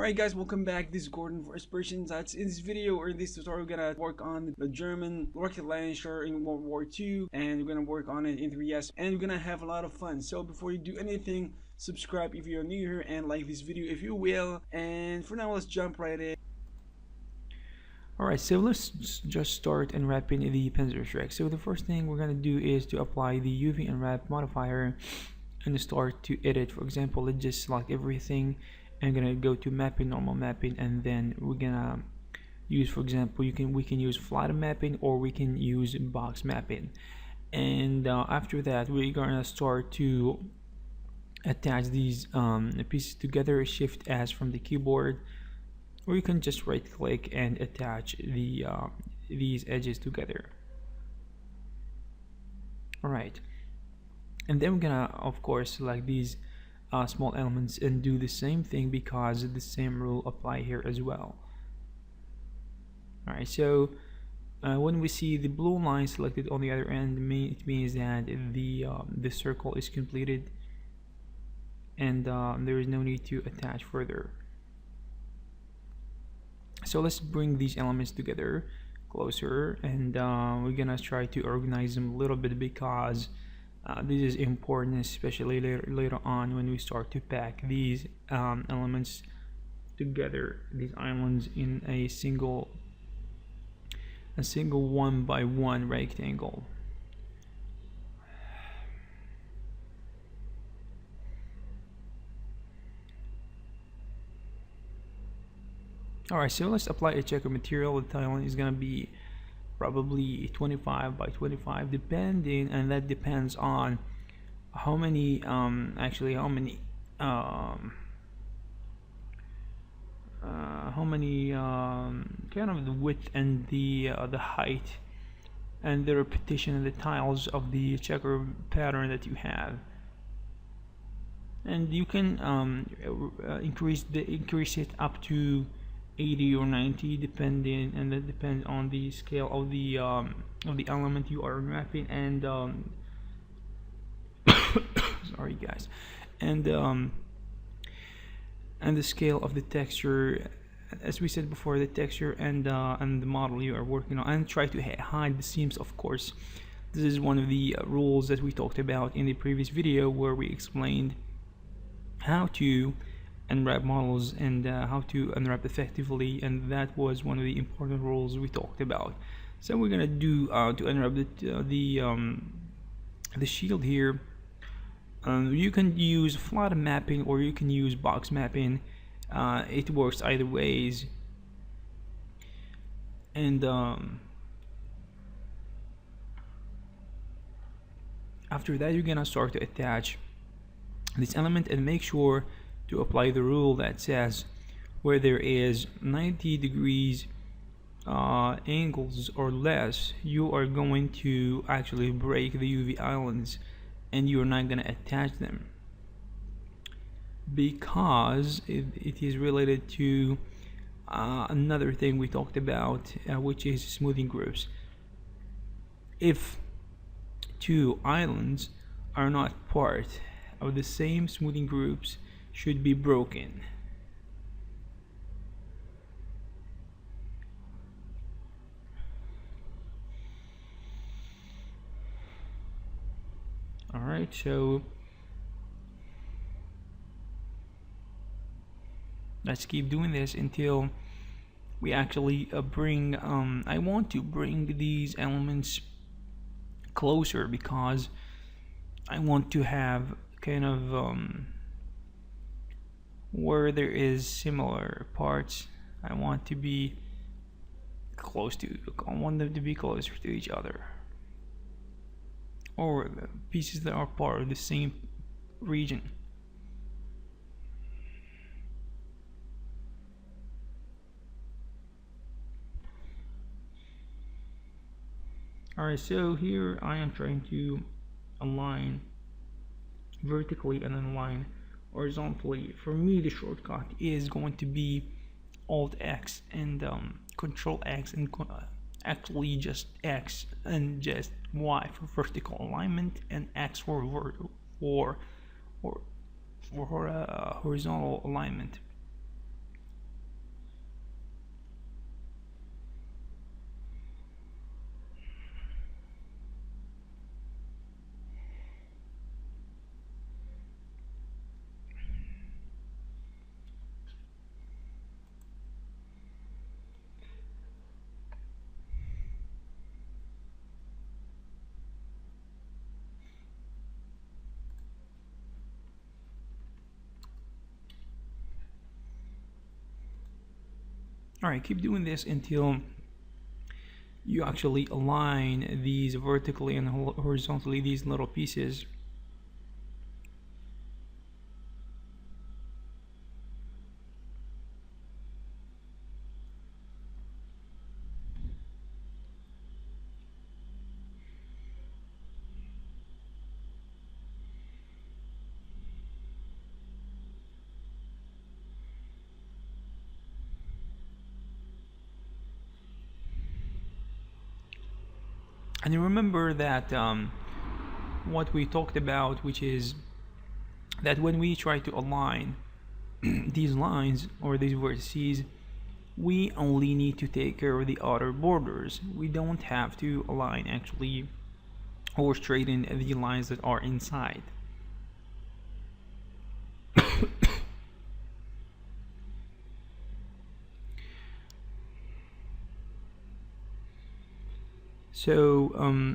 Alright guys, welcome back. This is Gordon for Inspiration Insights. In this video or in this tutorial, we're gonna work on the German rocket launcher in World War II, and we're gonna work on it in 3S, and we're gonna have a lot of fun. So before you do anything, subscribe if you're new here and like this video if you will. And for now, let's jump right in. Alright, so let's just start unwrapping the Panzerschrek. So the first thing we're gonna do is to apply the UV unwrap modifier and start to edit. For example, let's just select everything. I'm gonna go to mapping, normal mapping, and then we're gonna use, for example, we can use flat mapping or we can use box mapping. And after that, we're gonna start to attach these pieces together. Shift S from the keyboard, or you can just right click and attach the these edges together. Alright, and then we're gonna of course select these small elements and do the same thing, because the same rule apply here as well. Alright, so when we see the blue line selected on the other end, it means that the circle is completed, and there is no need to attach further. So let's bring these elements together closer, and we're gonna try to organize them a little bit, because this is important, especially later on when we start to pack these elements together, these islands, in a single 1x1 rectangle. Alright, so let's apply a checker material. The tile is gonna be probably 25 by 25, depending, and that depends on how many kind of the width and the height and the repetition of the tiles of the checker pattern that you have. And you can increase it up to 80 or 90, depending, and that depends on the scale of the element you are unwrapping, and sorry guys, and the scale of the texture, as we said before, the texture and the model you are working on, and try to hide the seams, of course. This is one of the rules that we talked about in the previous video, where we explained how to unwrap models and how to unwrap effectively, and that was one of the important rules we talked about. So we're gonna do to unwrap the shield here. You can use flat mapping or you can use box mapping. It works either ways. And after that, you're gonna start to attach this element, and make sure to apply the rule that says where there is 90 degrees angles or less, you are going to actually break the UV islands, and you're not going to attach them, because it is related to another thing we talked about, which is smoothing groups. If two islands are not part of the same smoothing groups, should be broken. Alright, so let's keep doing this until we actually bring I want to bring these elements closer, because I want to have kind of where there is similar parts, I want to be close to, I want them to be closer to each other, or the pieces that are part of the same region. Alright, so here I am trying to align vertically and then align horizontally. For me, the shortcut is going to be Alt X and Control X, and actually just X and just Y for vertical alignment, and X for horizontal alignment. Alright, keep doing this until you actually align these vertically and horizontally, these little pieces. And remember that what we talked about, which is that when we try to align these lines or these vertices, we only need to take care of the outer borders. We don't have to align actually or straighten the lines that are inside. So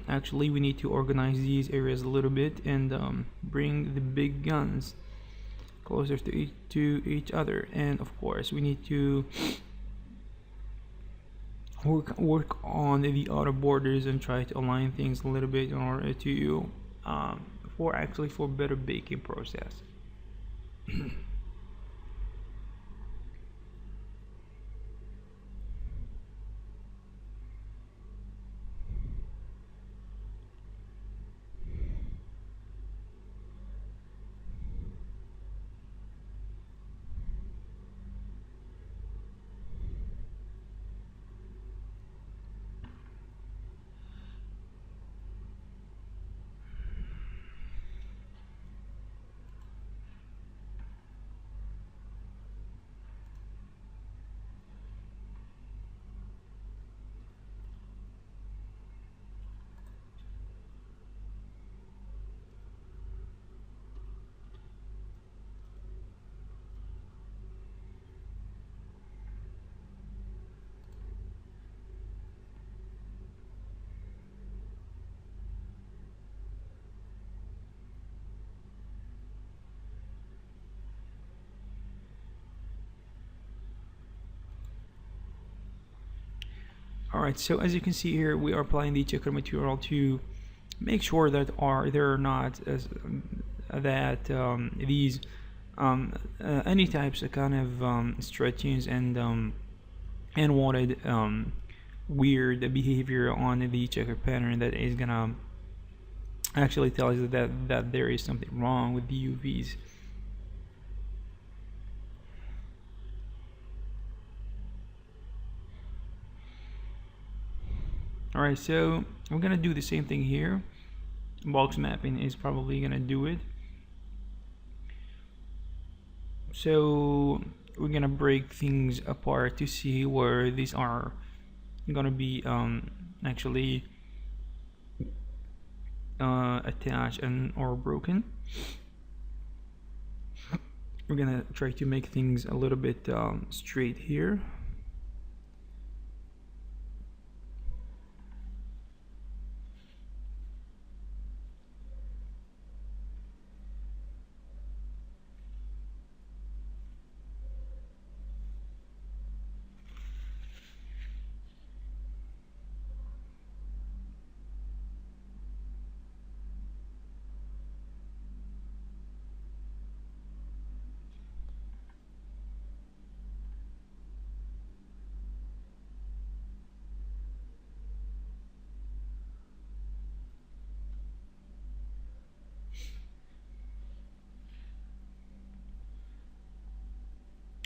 actually we need to organize these areas a little bit and bring the big guns closer to each other, and of course we need to work on the outer borders and try to align things a little bit in order to for better baking process. Alright, so as you can see here, we are applying the checker material to make sure that there are not these any types of kind of stretchings and unwanted weird behavior on the checker pattern that is gonna actually tell us that there is something wrong with the UVs. Alright, so we're gonna do the same thing here. Box mapping is probably gonna do it. So we're gonna break things apart to see where these are gonna be actually attached and or broken. We're gonna try to make things a little bit straight here.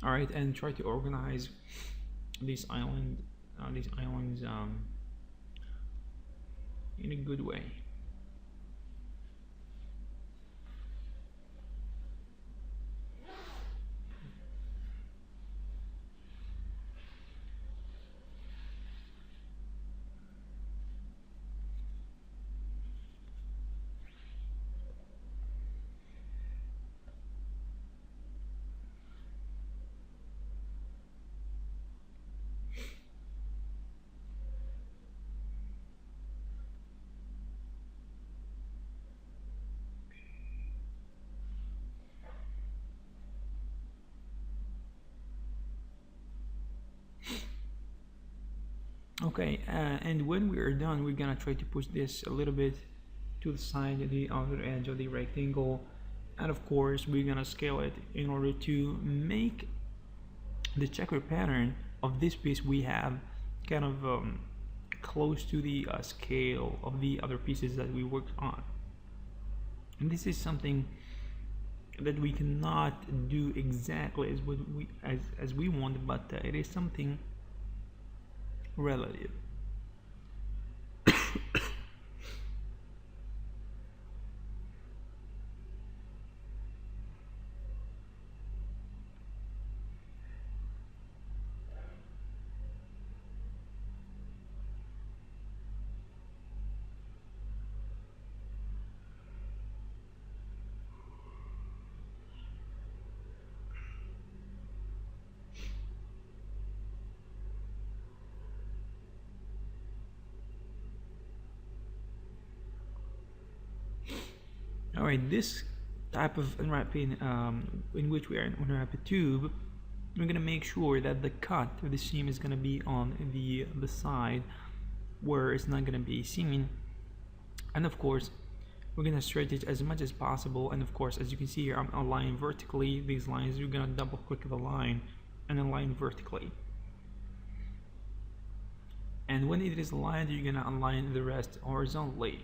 All right, and try to organize these islands in a good way. Okay, and when we are done, we're gonna try to push this a little bit to the side of the outer edge of the rectangle, and of course we're gonna scale it in order to make the checker pattern of this piece we have kind of close to the scale of the other pieces that we worked on. And this is something that we cannot do exactly as we want, but it is something relative. Alright, this type of unwrapping in which we are unwrap a tube, we're gonna make sure that the cut of the seam is gonna be on the side where it's not gonna be seen, and of course we're gonna stretch it as much as possible. And of course, as you can see here, I'm aligning vertically these lines. You're gonna double click the line and align vertically, and when it is aligned, you're gonna align the rest horizontally.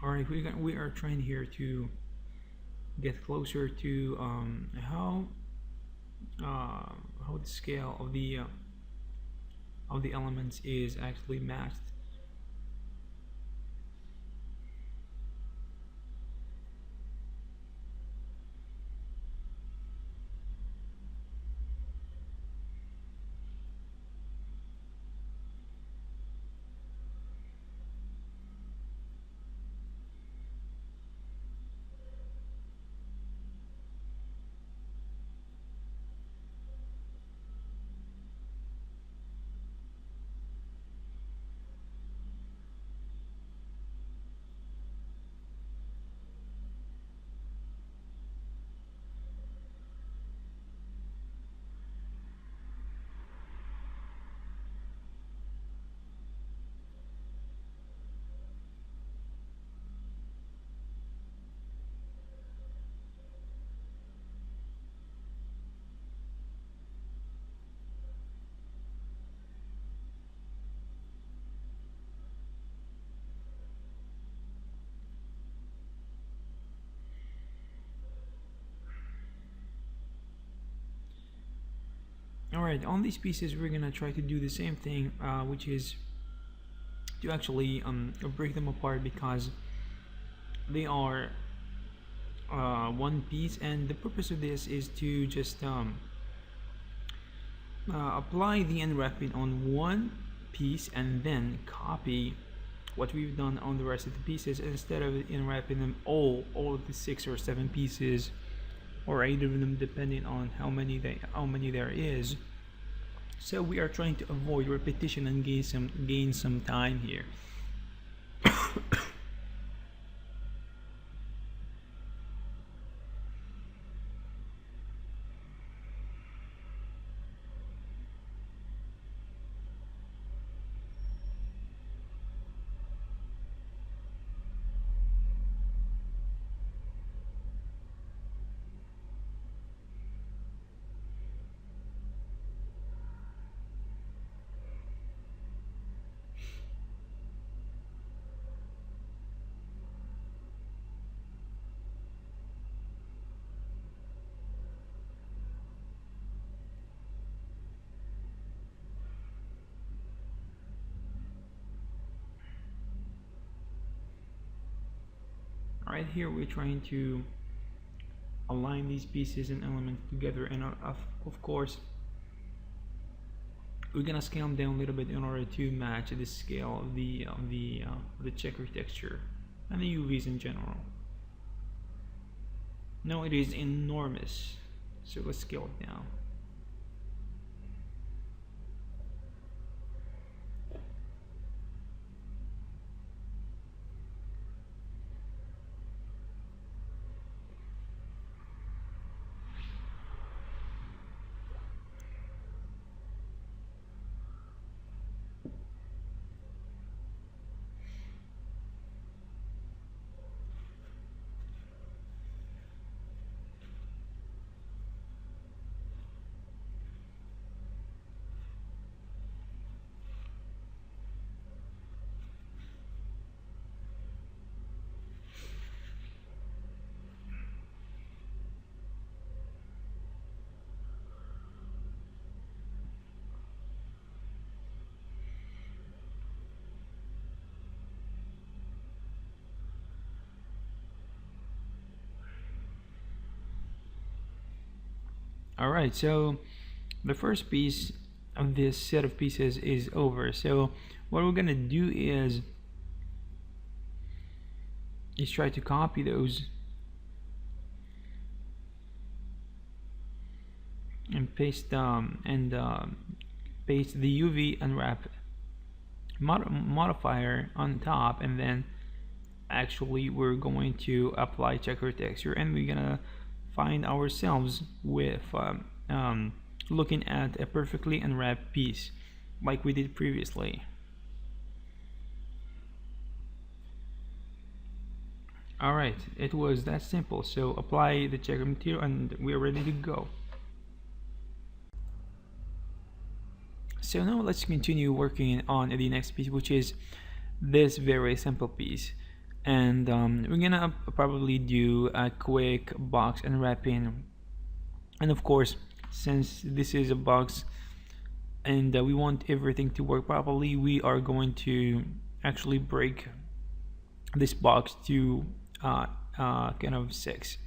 Alright, we are trying here to get closer to how the scale of the elements is actually matched. Alright, on these pieces we're gonna try to do the same thing, which is to actually break them apart, because they are one piece, and the purpose of this is to just apply the unwrapping on one piece and then copy what we've done on the rest of the pieces, instead of unwrapping them all of the 6 or 7 pieces or 8 of them, depending on how many there is. So we are trying to avoid repetition and gain some time here. Right here we're trying to align these pieces and elements together, and of course we're gonna scale them down a little bit in order to match the scale of the checker texture and the UVs in general. Now it is enormous, so let's scale it down. Alright, so the first piece of this set of pieces is over. So what we're gonna do is try to copy those and paste paste the UV unwrap modifier on top, and then actually we're going to apply checker texture, and we're gonna find ourselves with looking at a perfectly unwrapped piece like we did previously. Alright, it was that simple. So apply the checker material and we're ready to go. So now let's continue working on the next piece, which is this very simple piece. And we're gonna probably do a quick box unwrapping, and of course, since this is a box and we want everything to work properly, we are going to actually break this box to kind of six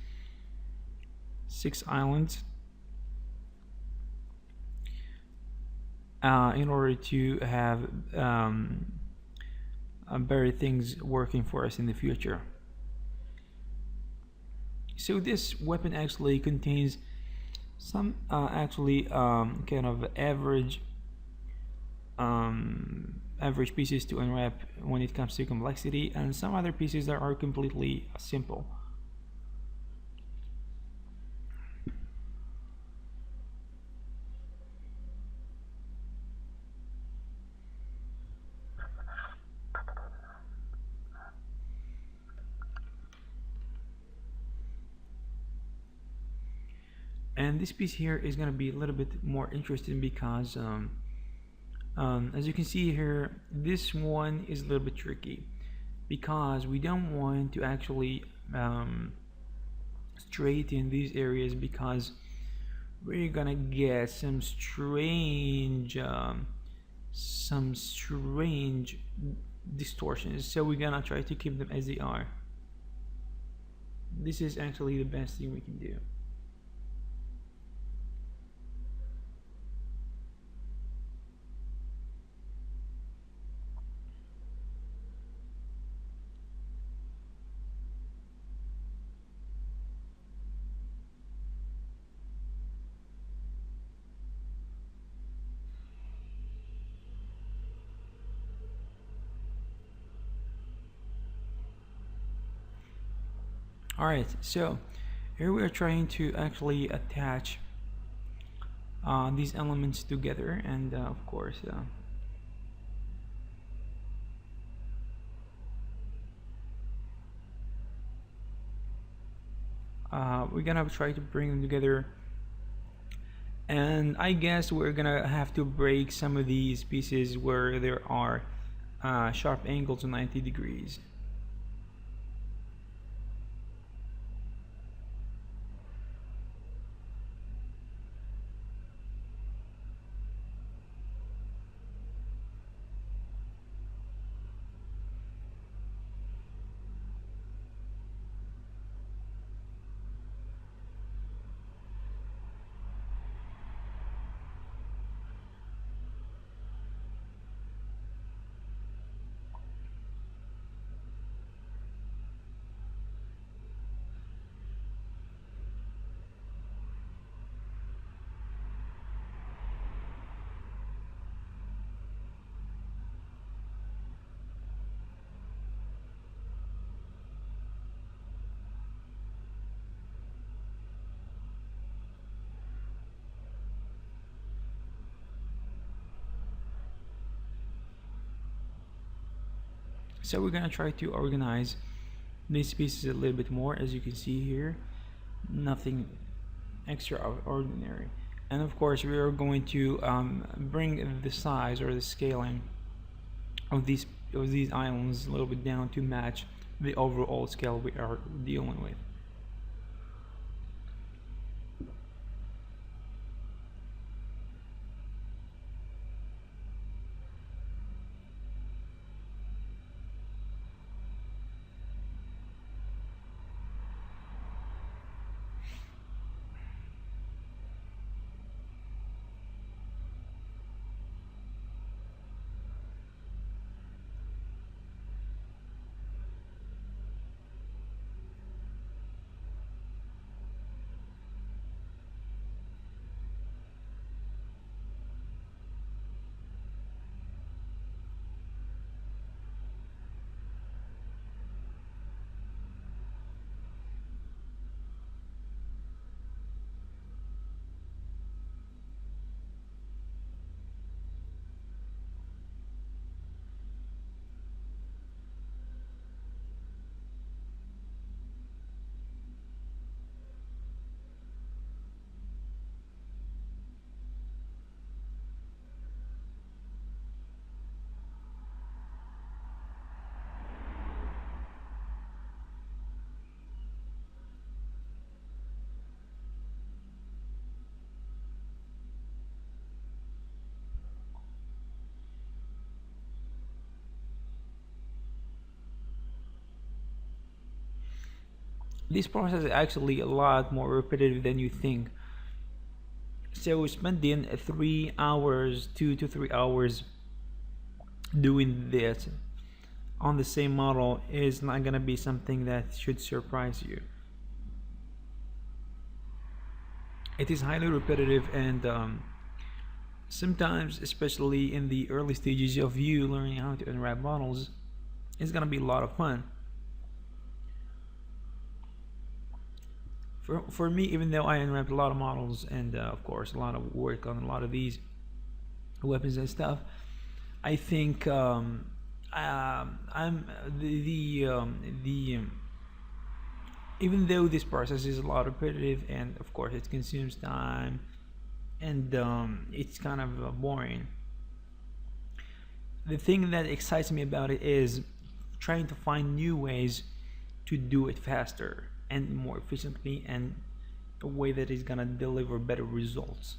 islands in order to have better things working for us in the future. So this weapon actually contains some kind of average pieces to unwrap when it comes to complexity, and some other pieces that are completely simple. And this piece here is going to be a little bit more interesting because as you can see here, this one is a little bit tricky because we don't want to actually straighten these areas, because we're gonna get some strange distortions, so we're gonna try to keep them as they are. This is actually the best thing we can do. Alright, so here we are trying to actually attach these elements together, and of course we're gonna try to bring them together, and I guess we're gonna have to break some of these pieces where there are sharp angles of 90 degrees. So we're gonna try to organize these pieces a little bit more. As you can see here, nothing extraordinary. And of course we are going to bring the size or the scaling of these islands a little bit down to match the overall scale we are dealing with. This process is actually a lot more repetitive than you think. So spending 3 hours, 2 to 3 hours doing this on the same model is not gonna be something that should surprise you. It is highly repetitive, and sometimes, especially in the early stages of you learning how to unwrap models, it's gonna be a lot of fun. For me, even though I unwrapped a lot of models and of course a lot of work on a lot of these weapons and stuff, I think I'm the even though this process is a lot repetitive and of course it consumes time and it's kind of boring, the thing that excites me about it is trying to find new ways to do it faster and more efficiently, and a way that is gonna deliver better results.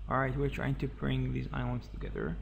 Alright, we're trying to bring these islands together.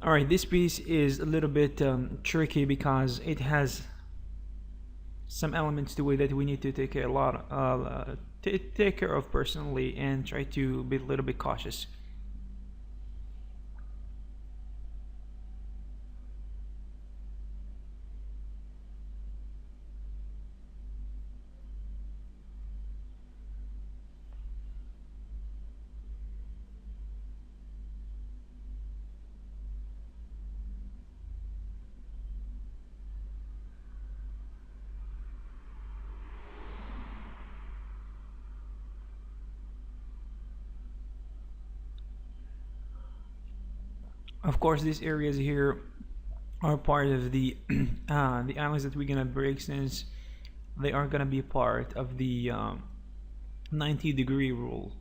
Alright, this piece is a little bit tricky because it has some elements to it that we need to take care take care of personally and try to be a little bit cautious. Of course, these areas here are part of the the islands that we're gonna break, since they are gonna be part of the 90-degree rule.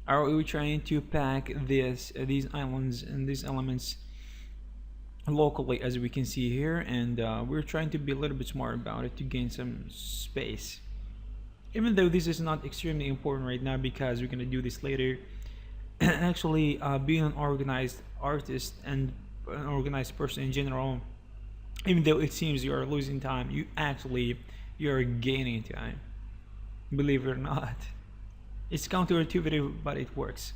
Are we trying to pack these islands and these elements locally, as we can see here, and we're trying to be a little bit smart about it to gain some space, even though this is not extremely important right now because we're gonna do this later. Actually, being an organized artist and an organized person in general, even though it seems you are losing time, you're gaining time, believe it or not. It's counterintuitive, but it works.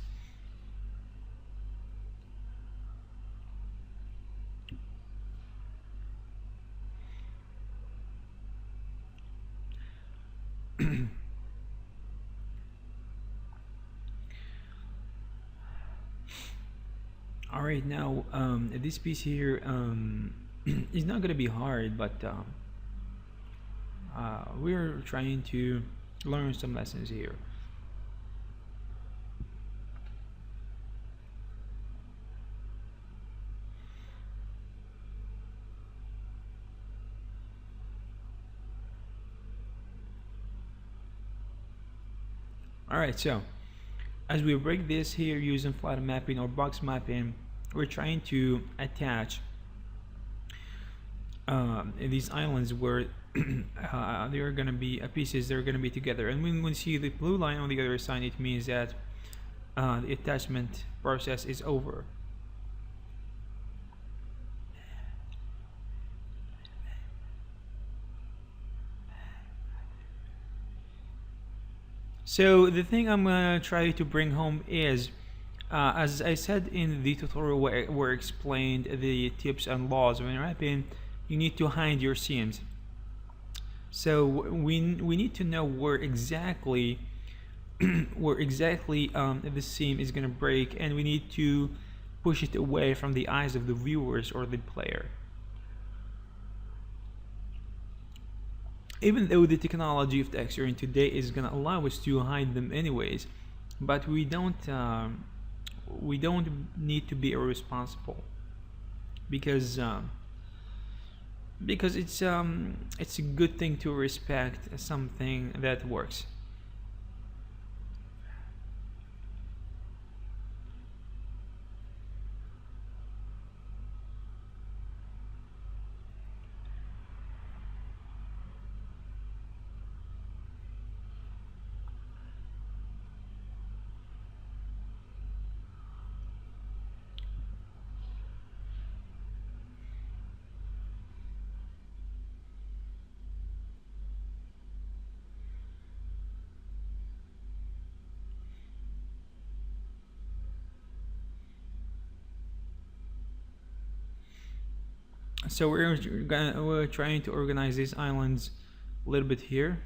All right, now this piece here is not gonna be hard, but we're trying to learn some lessons here. Alright, so as we break this here using flat mapping or box mapping, we're trying to attach these islands where they are going to be pieces, they're going to be together. And when we see the blue line on the other side, it means that the attachment process is over. So the thing I'm gonna try to bring home is, as I said in the tutorial where I explained the tips and laws of unwrapping, you need to hide your seams. So we need to know where exactly the seam is gonna break, and we need to push it away from the eyes of the viewers or the player. Even though the technology of texturing today is gonna allow us to hide them anyways, but we don't need to be irresponsible, because it's a good thing to respect something that works. So we're trying to organize these islands a little bit here.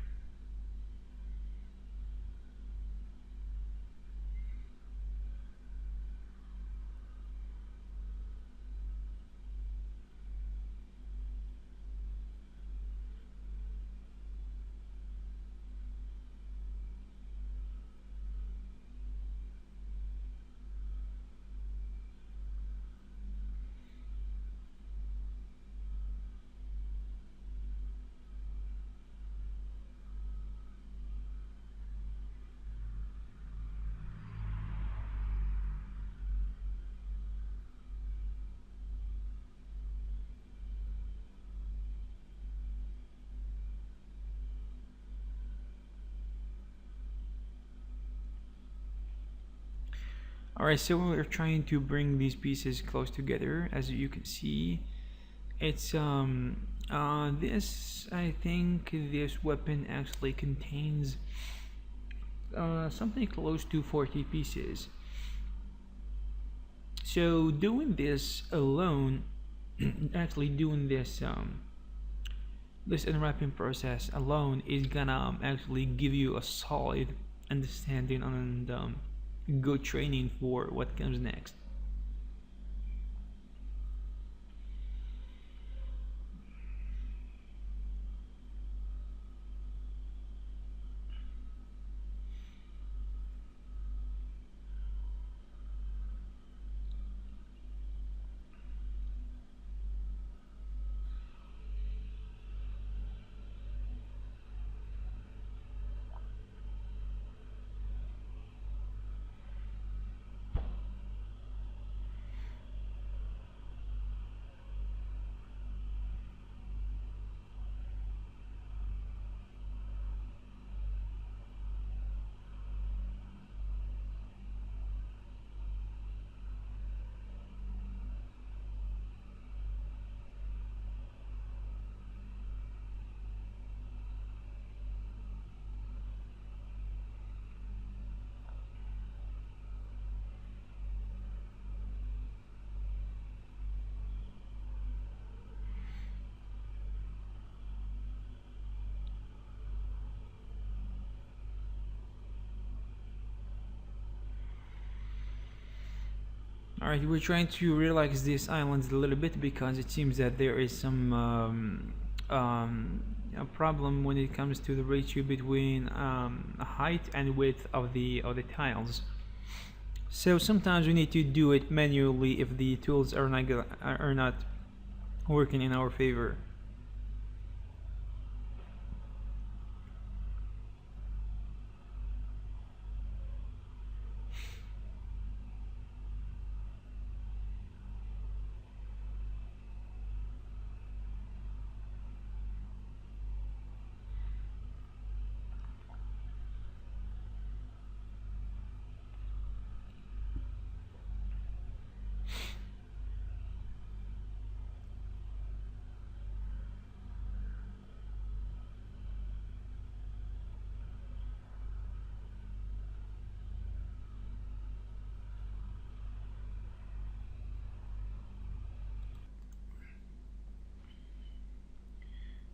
Alright, so we're trying to bring these pieces close together. As you can see, it's this, I think this weapon actually contains something close to 40 pieces. So doing this alone, actually doing this unwrapping process alone is gonna actually give you a solid understanding and good training for what comes next. Alright, we're trying to relax these islands a little bit because it seems that there is some a problem when it comes to the ratio between height and width of the tiles. So sometimes we need to do it manually if the tools are not working in our favor.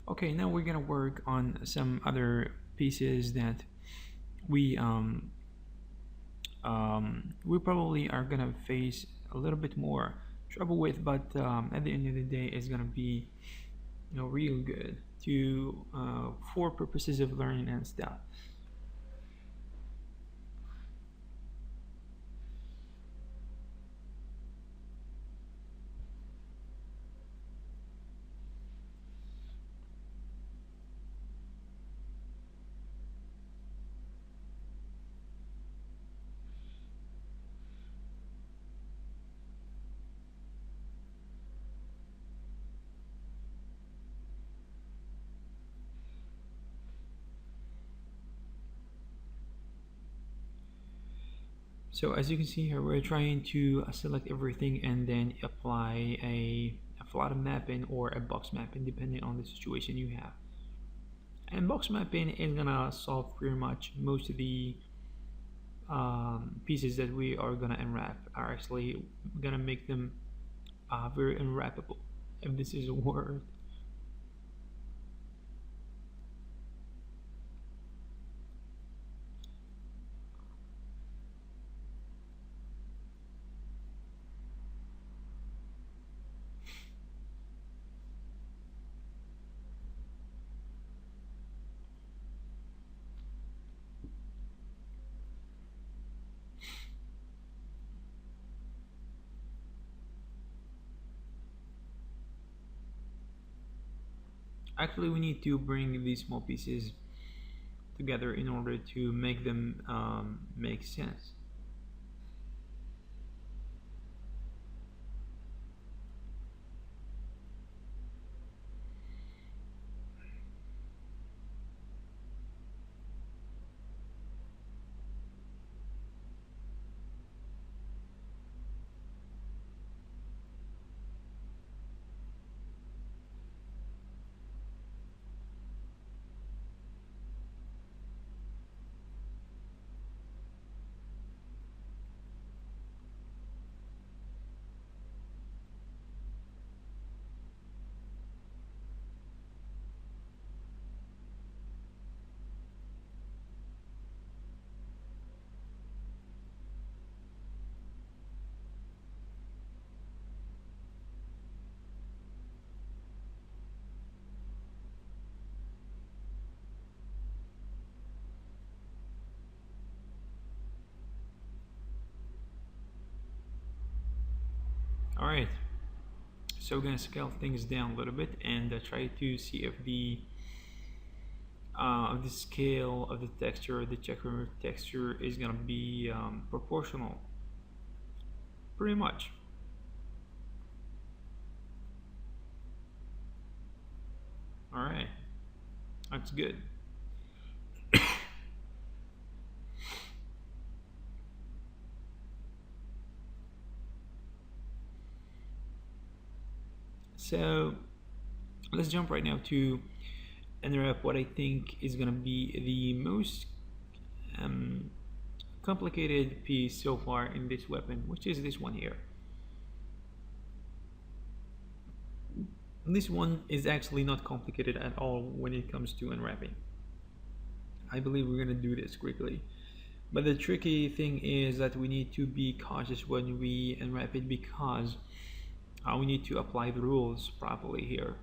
Okay, now we're gonna work on some other pieces that we we probably are gonna face a little bit more trouble with, but at the end of the day, it's gonna be real good to for purposes of learning and stuff. So as you can see here, we're trying to select everything and then apply a flat mapping or a box mapping depending on the situation you have. And box mapping is gonna solve pretty much most of the pieces that we are gonna unwrap are actually gonna make them very unwrappable, if this is a word. Actually, we need to bring these small pieces together in order to make them make sense. Alright, so we're gonna scale things down a little bit and try to see if the scale of the texture, the checker texture, is gonna be proportional. Pretty much. Alright, that's good. So let's jump right now to unwrap what I think is gonna be the most complicated piece so far in this weapon, which is this one here. This one is actually not complicated at all when it comes to unwrapping. I believe we're gonna do this quickly. But the tricky thing is that we need to be cautious when we unwrap it, because we need to apply the rules properly here.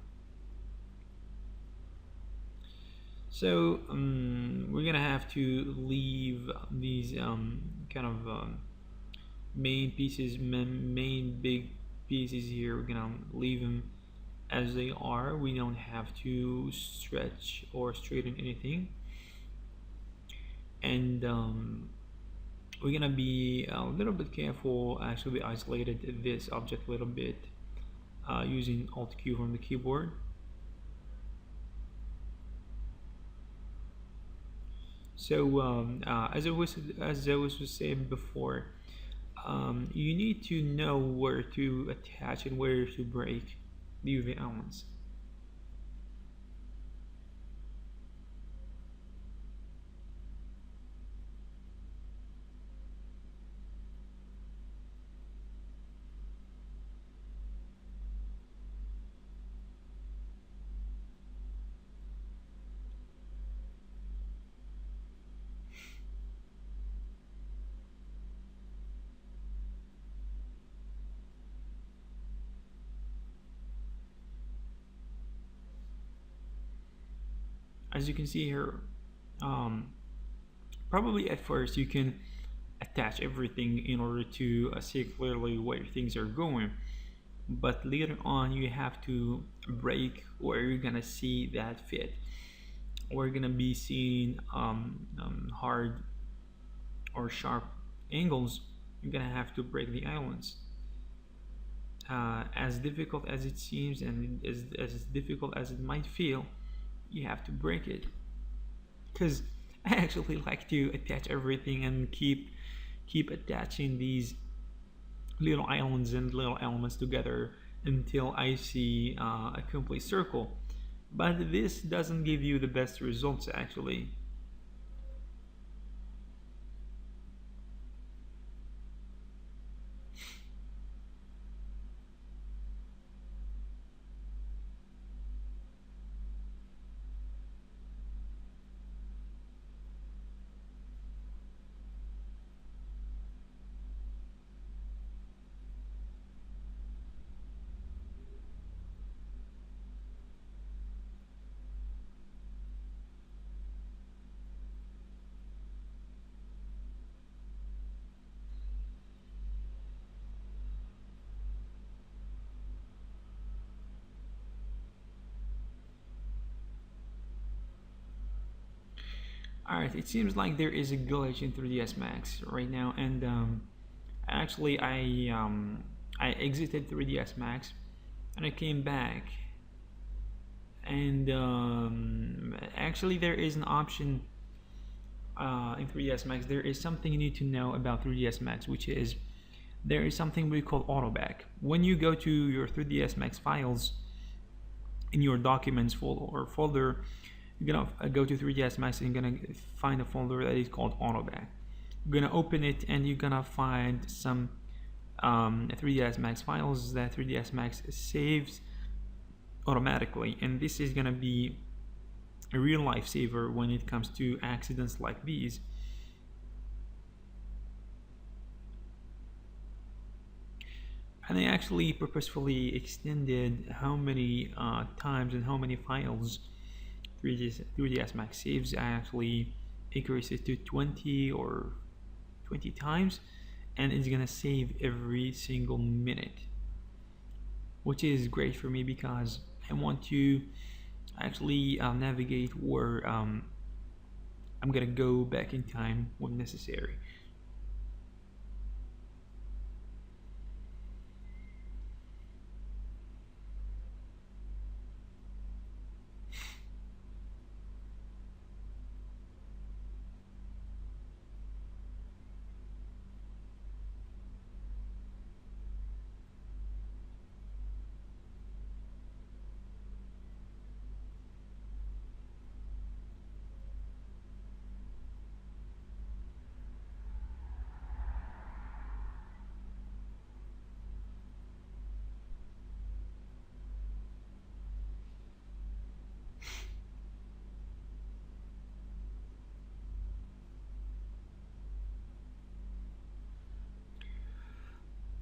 So we're gonna have to leave these kind of main pieces, main big pieces here. We're gonna leave them as they are. We don't have to stretch or straighten anything. And we're gonna be a little bit careful. Actually, isolated this object a little bit using Alt Q from the keyboard. So as I was saying before, you need to know where to attach and where to break the UV elements. As you can see here, probably at first you can attach everything in order to see clearly where things are going, but later on you have to break where you're gonna see that fit. We're gonna be seeing hard or sharp angles. You're gonna have to break the islands. As difficult as it seems and as difficult as it might feel, you have to break it, because I actually like to attach everything and keep attaching these little islands and little elements together until I see a complete circle. But this doesn't give you the best results actually. Alright, it seems like there is a glitch in 3ds Max right now, and actually I exited 3ds Max and I came back, and actually there is an option in 3ds Max. There is something you need to know about 3ds Max, which is there is something we call auto back. When you go to your 3ds Max files in your documents folder, you're gonna go to 3ds Max and you're gonna find a folder that is called auto back. You're gonna open it and you're gonna find some 3ds Max files that 3ds Max saves automatically, and this is gonna be a real lifesaver when it comes to accidents like these. And I actually purposefully extended how many times and how many files 3ds Max saves. I actually increased it to 20 or 20 times, and it's gonna save every single minute. which is great for me because I want to actually navigate where I'm gonna go back in time when necessary.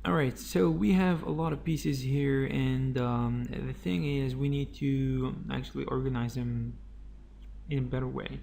Alright, so we have a lot of pieces here, and the thing is we need to actually organize them in a better way.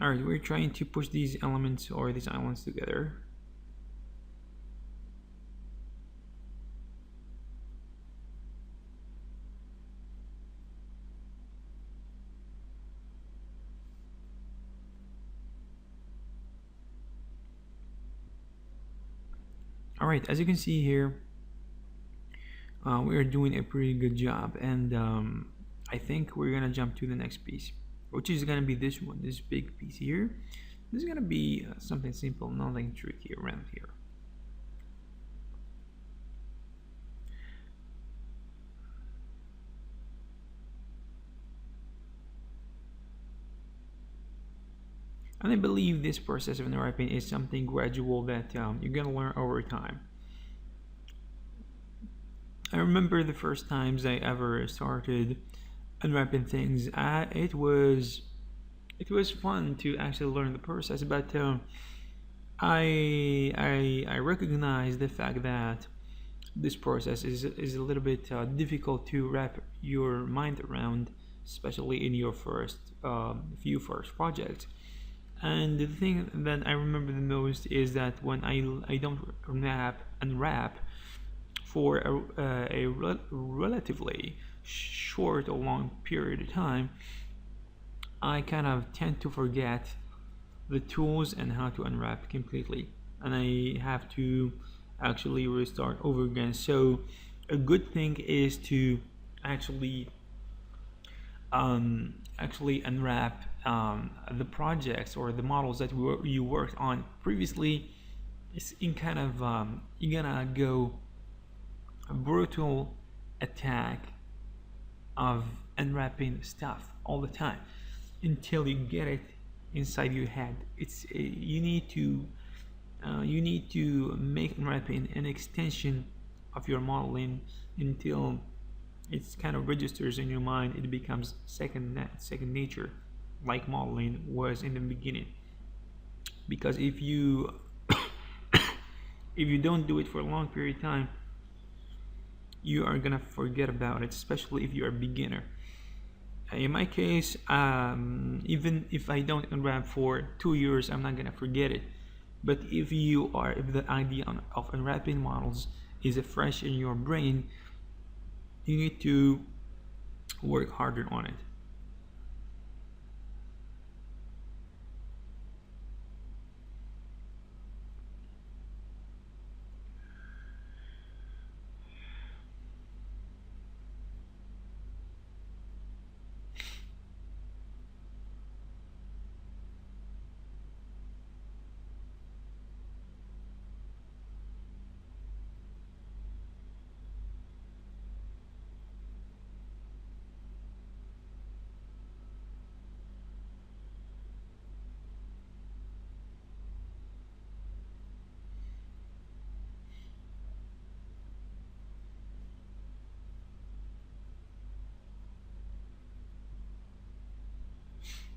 Alright, we're trying to push these elements or these islands together. Alright, as you can see here, we are doing a pretty good job, and I think we're gonna jump to the next piece, which is gonna be this one, this big piece here. This is gonna be something simple, nothing tricky around here. And I believe this process of unwrapping is something gradual that you're gonna learn over time. I remember the first times I ever started unwrapping things. It was fun to actually learn the process, but I recognize the fact that this process is a little bit difficult to wrap your mind around, especially in your few first projects. And the thing that I remember the most is that when I don't unwrap for a relatively short or long period of time, I kind of tend to forget the tools and how to unwrap completely, and I have to actually restart over again. So a good thing is to actually unwrap the projects or the models that you worked on previously. It's in kind of you're gonna go a brutal attack of unwrapping stuff all the time until you get it inside your head. It's you need to make unwrapping an extension of your modeling until it's kind of registers in your mind. It becomes second nature, like modeling was in the beginning. Because if you if you don't do it for a long period of time, you are gonna forget about it, especially if you're a beginner. In my case, even if I don't unwrap for 2 years, I'm not gonna forget it. But if the idea of unwrapping models is fresh in your brain, you need to work harder on it.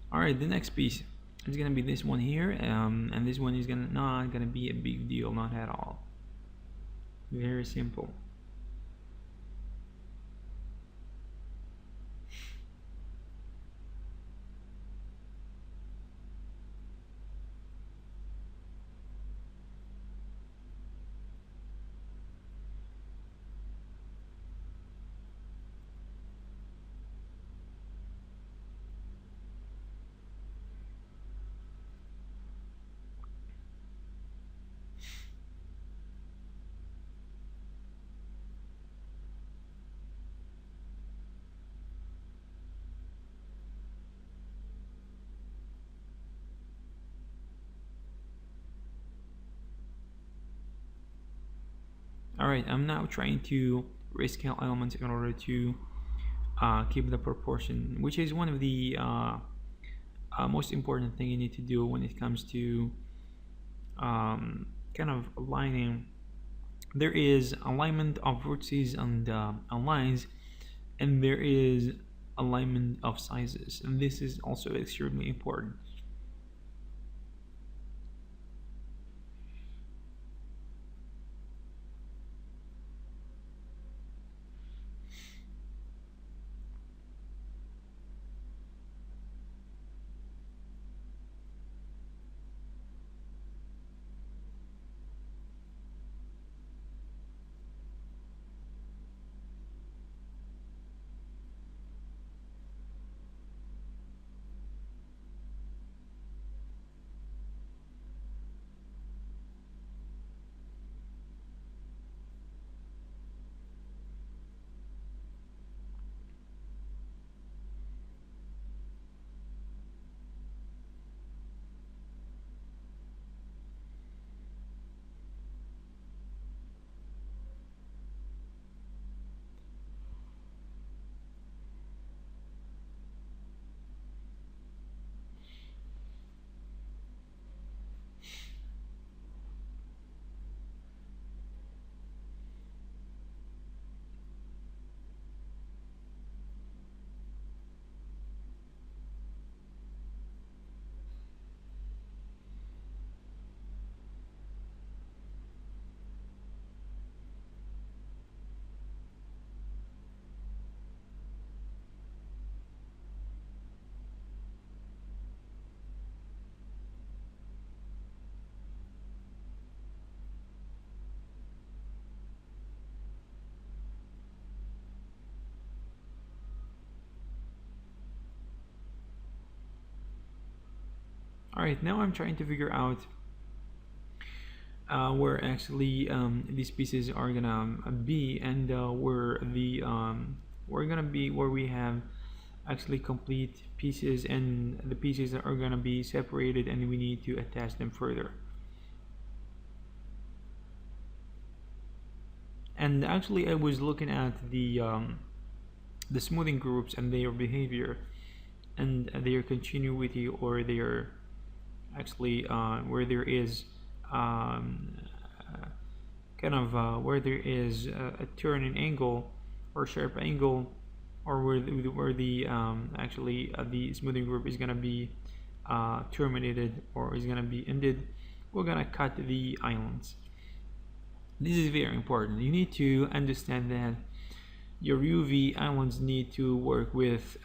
All right, the next piece is gonna be this one here, and this one is not gonna be a big deal, not at all. Very simple. Alright, I'm now trying to rescale elements in order to keep the proportion, which is one of the most important thing you need to do when it comes to kind of aligning. There is alignment of vertices and lines, and there is alignment of sizes, and this is also extremely important. Alright, now I'm trying to figure out where actually these pieces are gonna be, and where the we're gonna be where we have actually complete pieces, and the pieces are gonna be separated, and we need to attach them further. And actually, I was looking at the smoothing groups and their behavior and their continuity, or their actually where there is kind of where there is a turn in angle or sharp angle, or where the actually the smoothing group is gonna be terminated or is gonna be ended. We're gonna cut the islands. This is very important. You need to understand that your UV islands need to work with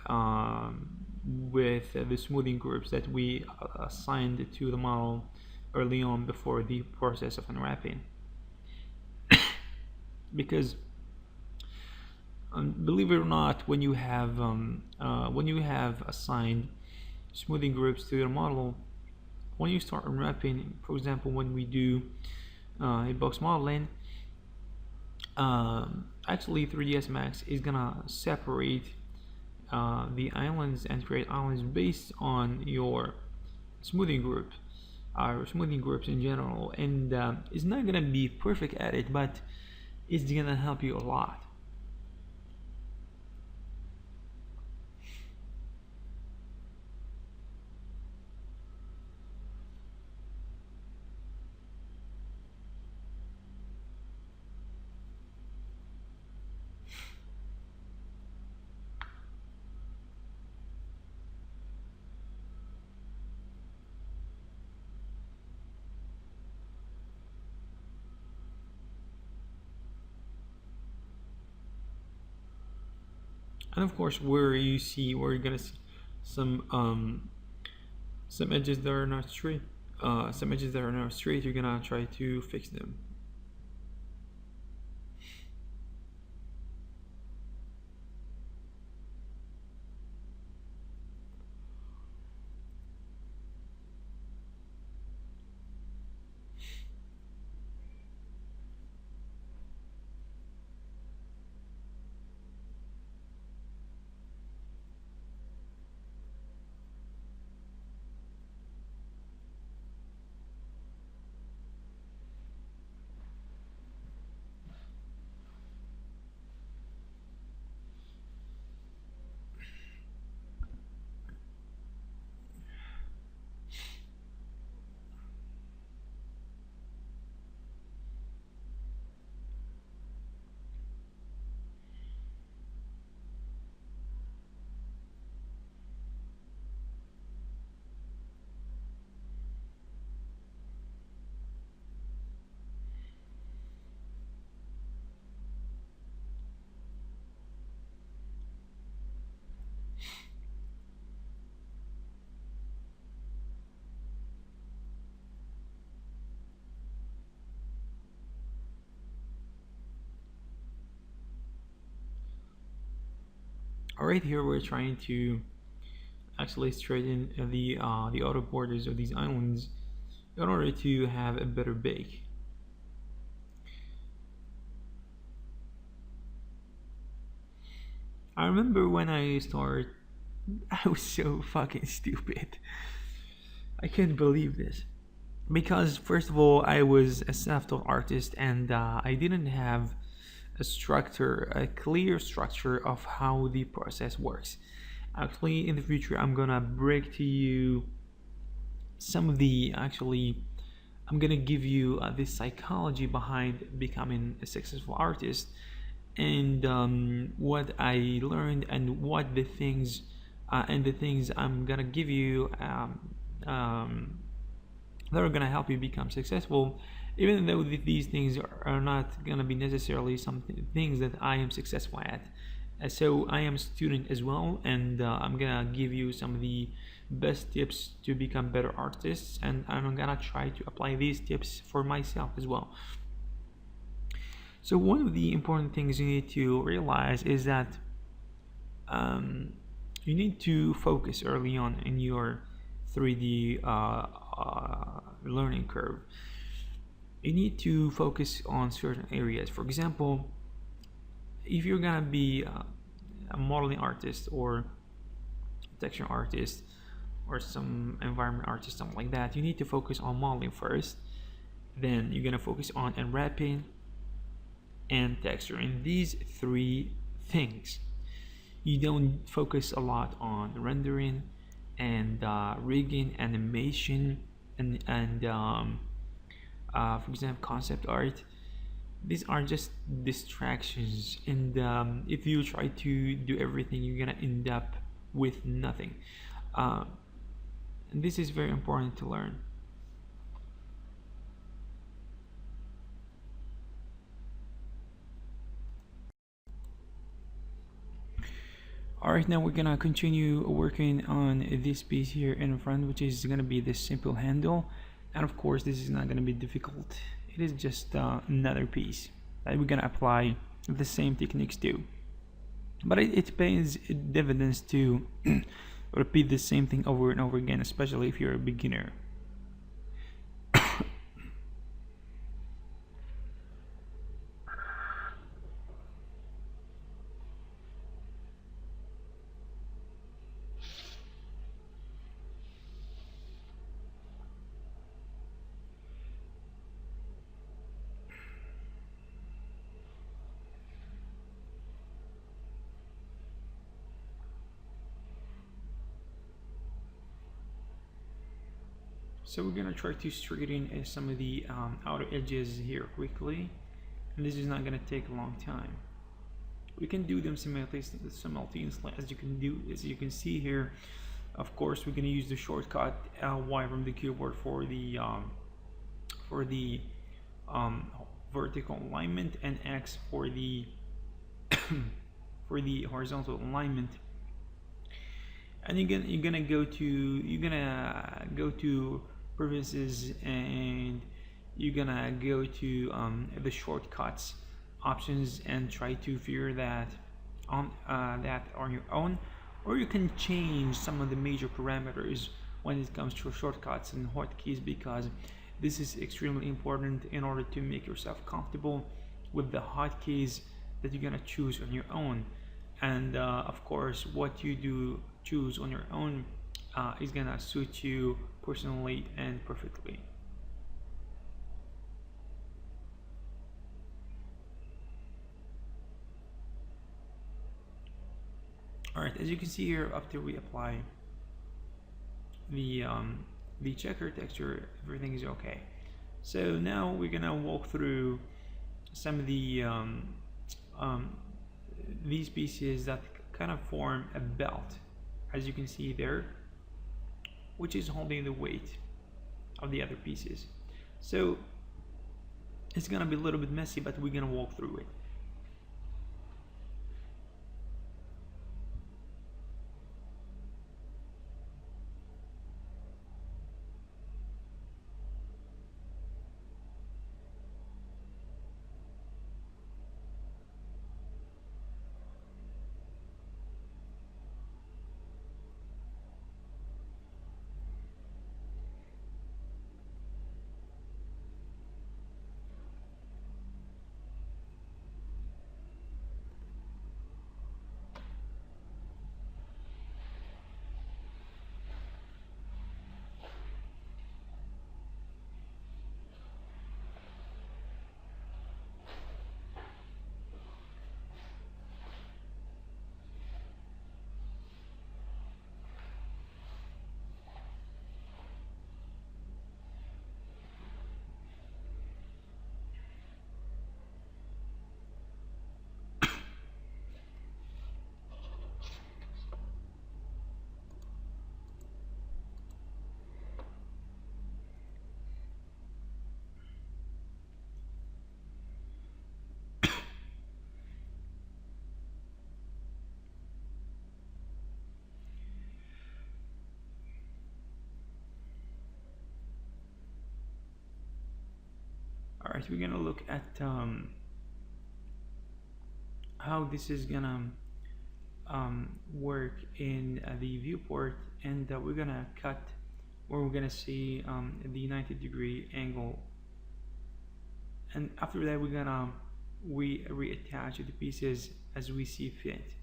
the smoothing groups that we assigned to the model early on before the process of unwrapping. Because believe it or not, when you have assigned smoothing groups to your model, when you start unwrapping, for example, when we do a box modeling, actually 3ds Max is gonna separate the islands and create islands based on your smoothing group, or smoothing groups in general, and it's not gonna be perfect at it, but it's gonna help you a lot. And of course, where you're gonna see some edges that are not straight, you're gonna try to fix them. Alright, here we're trying to actually straighten the outer borders of these islands in order to have a better bake. I remember when I started, I was so fucking stupid. I can't believe this. Because first of all, I was a self-taught artist and I didn't have a clear structure of how the process works. Actually, in the future, I'm gonna break to you some of the I'm gonna give you the psychology behind becoming a successful artist, and what I learned, and what the things I'm gonna give you that are gonna help you become successful, even though these things are not gonna be necessarily some things that I am successful at. So I am a student as well, and I'm gonna give you some of the best tips to become better artists, and I'm gonna try to apply these tips for myself as well. So one of the important things you need to realize is that you need to focus early on in your 3D learning curve. You need to focus on certain areas. For example, if you're gonna be a modeling artist or texture artist or some environment artist, something like that, you need to focus on modeling first. Then you're gonna focus on unwrapping and texturing. These three things. You don't focus a lot on rendering and rigging, animation, and for example, concept art. These are just distractions, and if you try to do everything, you're gonna end up with nothing. And this is very important to learn. Alright, now we're gonna continue working on this piece here in front, which is gonna be this simple handle. And of course, this is not gonna be difficult. It is just another piece that we're gonna apply the same techniques to. But it pays dividends to repeat the same thing over and over again, especially if you're a beginner. So we're gonna try to straighten some of the outer edges here quickly, and this is not gonna take a long time. We can do them simultaneously, as you can see here. Of course, we're gonna use the shortcut Y from the keyboard for the vertical alignment, and X for the for the horizontal alignment. And you're gonna go to preferences, and you're gonna go to the shortcuts options and try to figure that on your own, or you can change some of the major parameters when it comes to shortcuts and hotkeys, because this is extremely important in order to make yourself comfortable with the hotkeys that you're gonna choose on your own. And of course, what you do choose on your own is gonna suit you personally and perfectly. Alright, as you can see here, after we apply the checker texture, everything is okay. So now we're gonna walk through some of the these pieces that kind of form a belt, as you can see there, which is holding the weight of the other pieces. So it's gonna be a little bit messy, but we're gonna walk through it. Alright, we're gonna look at how this is gonna work in the viewport, and we're gonna cut, or we're gonna see the 90-degree angle, and after that we're gonna reattach the pieces as we see fit.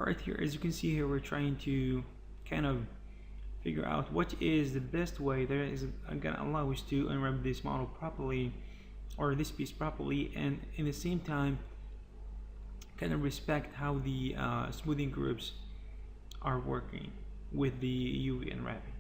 Alright, here as you can see here, we're trying to kind of figure out what is the best way that is gonna allow us to unwrap this model properly, or this piece properly, and in the same time kind of respect how the smoothing groups are working with the UV unwrapping.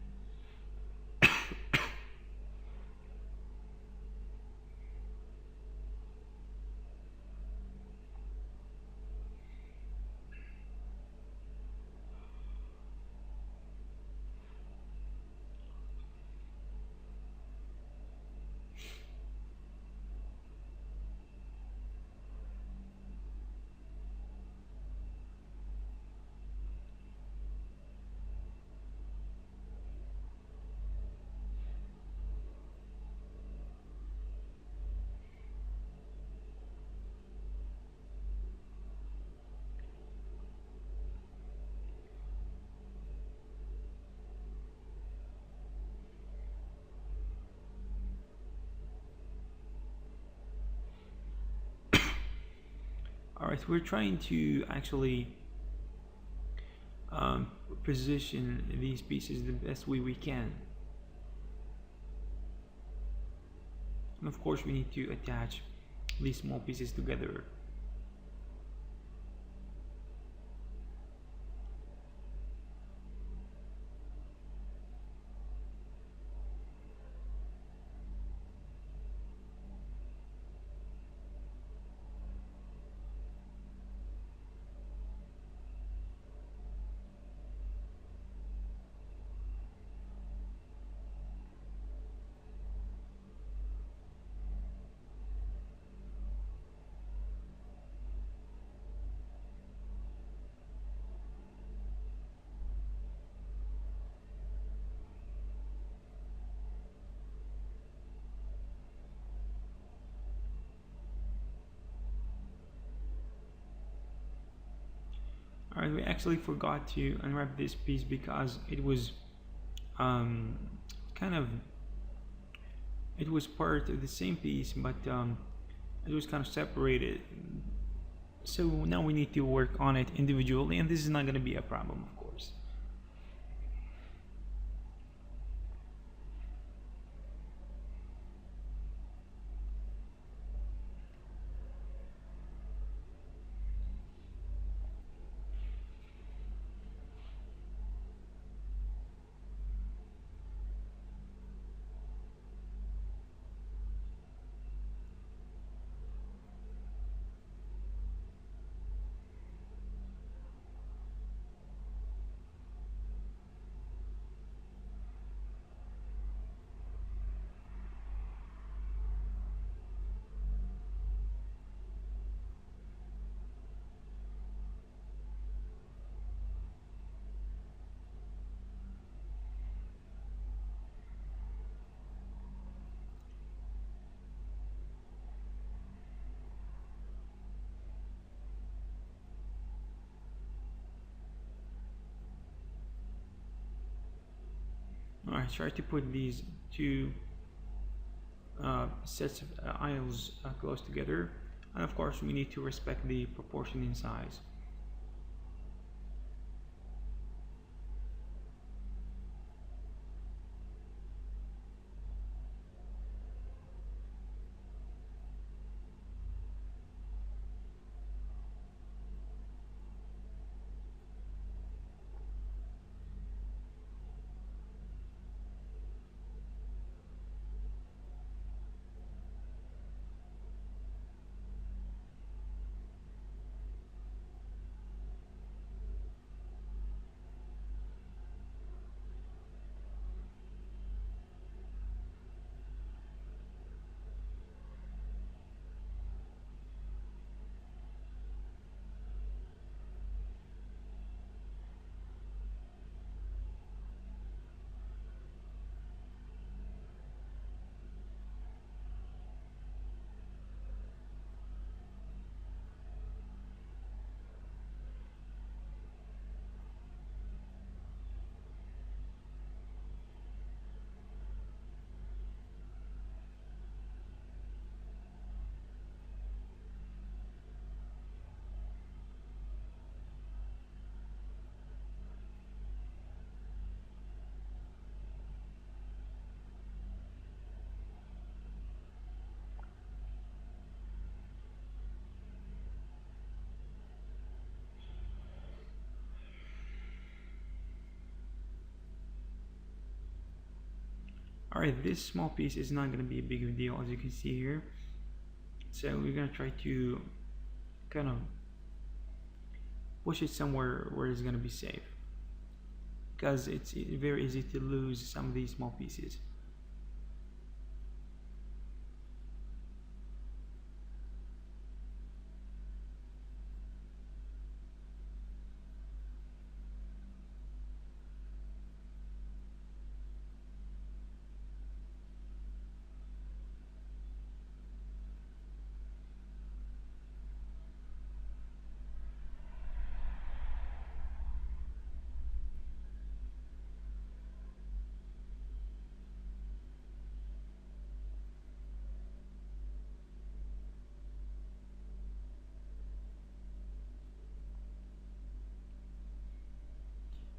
Alright, we're trying to actually position these pieces the best way we can. And of course we need to attach these small pieces together. Alright, we actually forgot to unwrap this piece because it was kind of, it was part of the same piece, but it was kind of separated. So now we need to work on it individually, and this is not going to be a problem, of course. Alright, try to put these two sets of aisles close together, and of course we need to respect the proportion in size. Alright, this small piece is not going to be a big of a deal, as you can see here. So we're going to try to kind of push it somewhere where it's going to be safe, because it's very easy to lose some of these small pieces.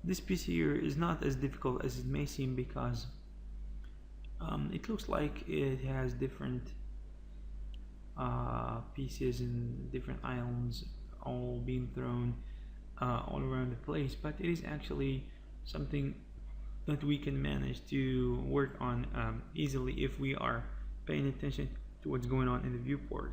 This piece here is not as difficult as it may seem, because it looks like it has different pieces and different islands all being thrown all around the place, but it is actually something that we can manage to work on easily if we are paying attention to what's going on in the viewport.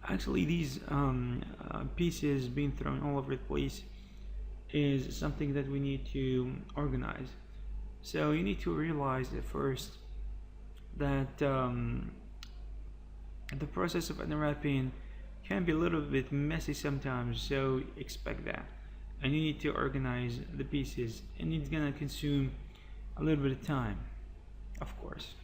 Actually, these pieces being thrown all over the place is something that we need to organize. So you need to realize at first that the process of unwrapping can be a little bit messy sometimes, so expect that. And you need to organize the pieces, and it's gonna consume a little bit of time, of course.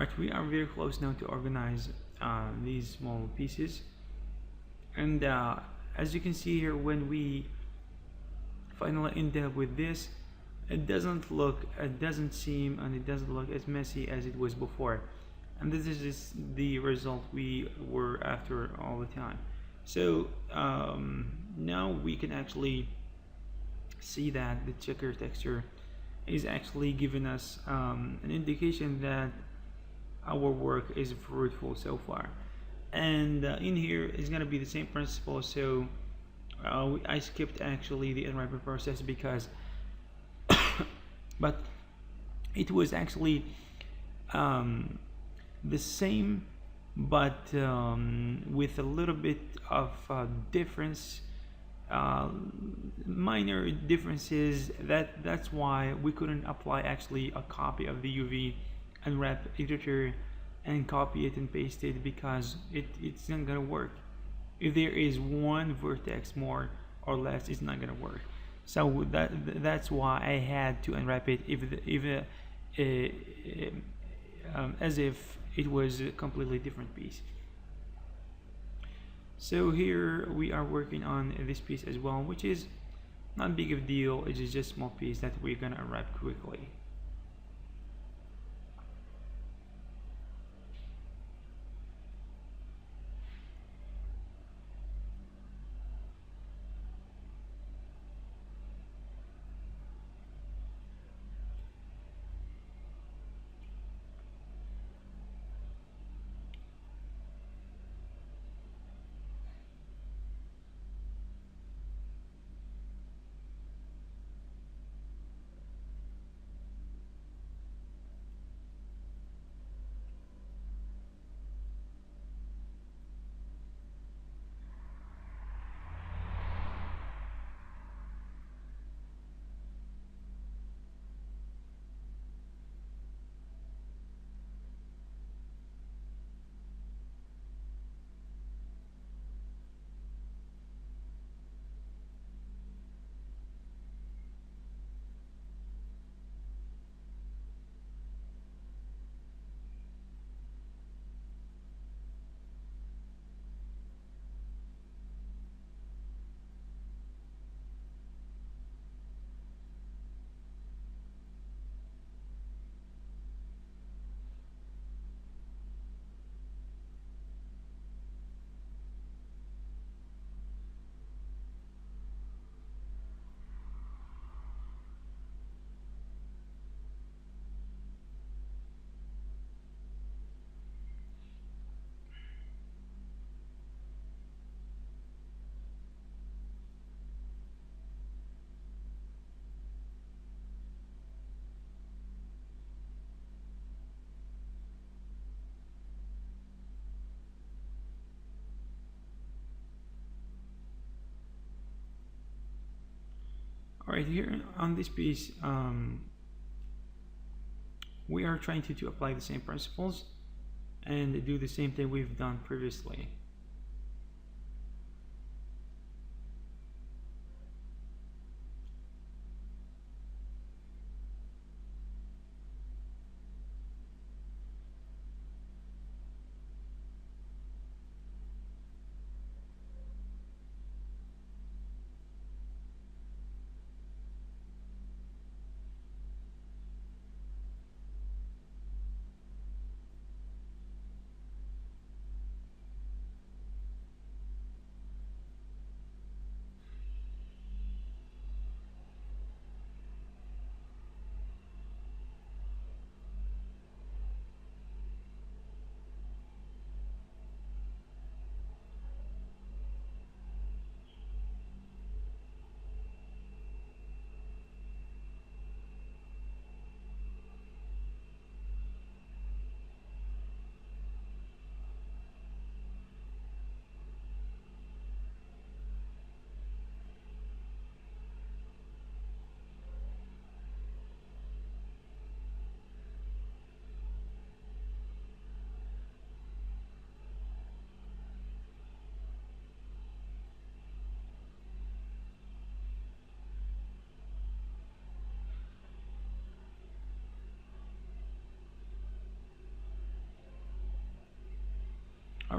Alright, we are very close now to organize these small pieces, and as you can see here, when we finally end up with this, it doesn't look, it doesn't seem, and it doesn't look as messy as it was before, and this is just the result we were after all the time. So now we can actually see that the checker texture is actually giving us an indication that our work is fruitful so far. And in here is going to be the same principle. So I skipped actually the unwrapping process because but it was actually the same, but with a little bit of difference, minor differences. That's why we couldn't apply actually a copy of the UV unwrap editor and copy it and paste it, because it's not gonna work. If there is one vertex more or less, it's not gonna work. So that's why I had to unwrap it as if it was a completely different piece. So here we are working on this piece as well, which is not big of a deal. It is just a small piece that we're gonna unwrap quickly. Alright, here on this piece, we are trying to apply the same principles and do the same thing we've done previously.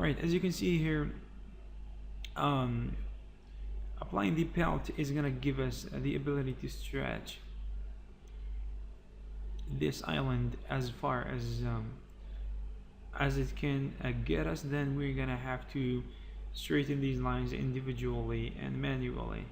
Alright, as you can see here, um, applying the pelt is gonna give us the ability to stretch this island as far as it can get us. Then we're gonna have to straighten these lines individually and manually.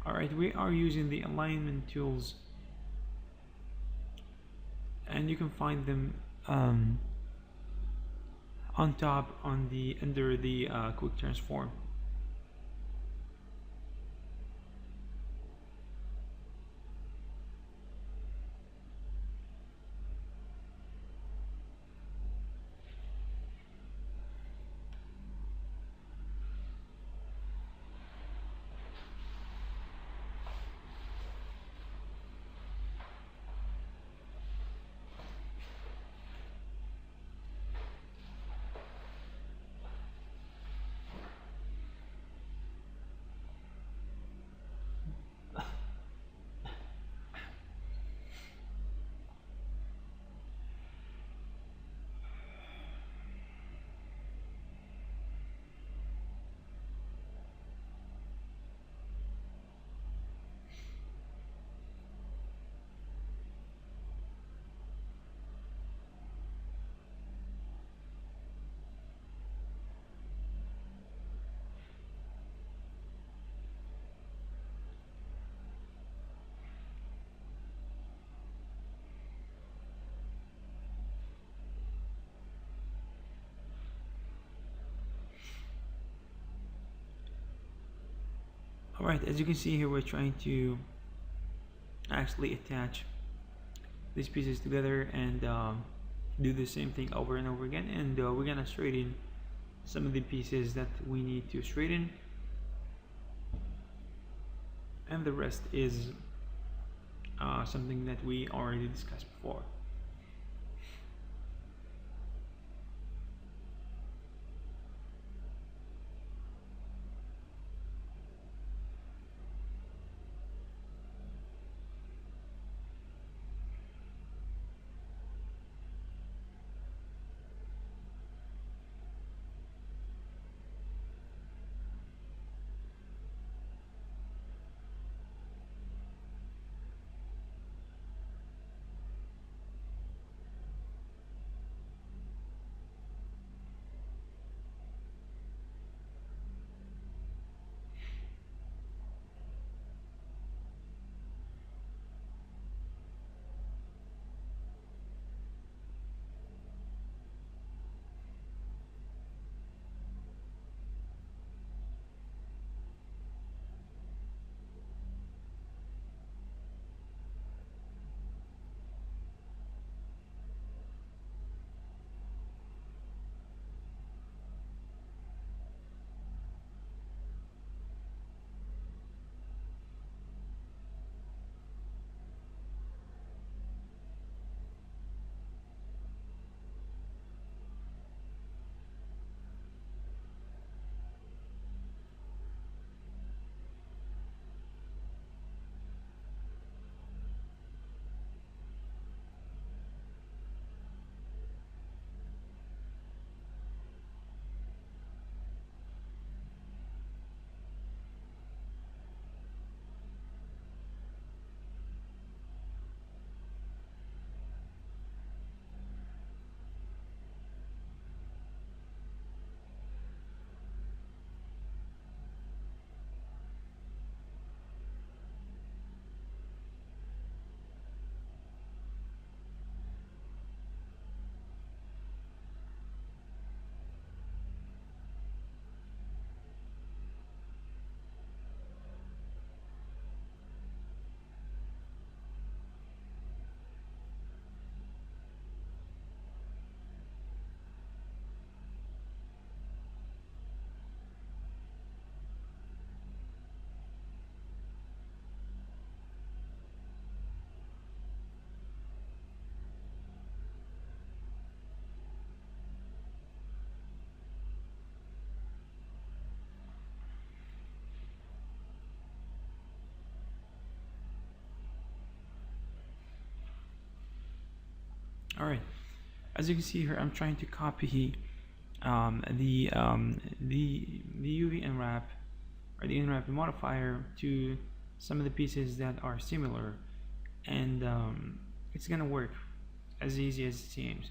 Alright, we are using the alignment tools, and you can find them on top under the quick transform. Alright, as you can see here, we're trying to actually attach these pieces together and do the same thing over and over again, and we're gonna straighten some of the pieces that we need to straighten, and the rest is something that we already discussed before. All right, as you can see here, I'm trying to copy the UV unwrap or the unwrap modifier to some of the pieces that are similar, and it's gonna work as easy as it seems.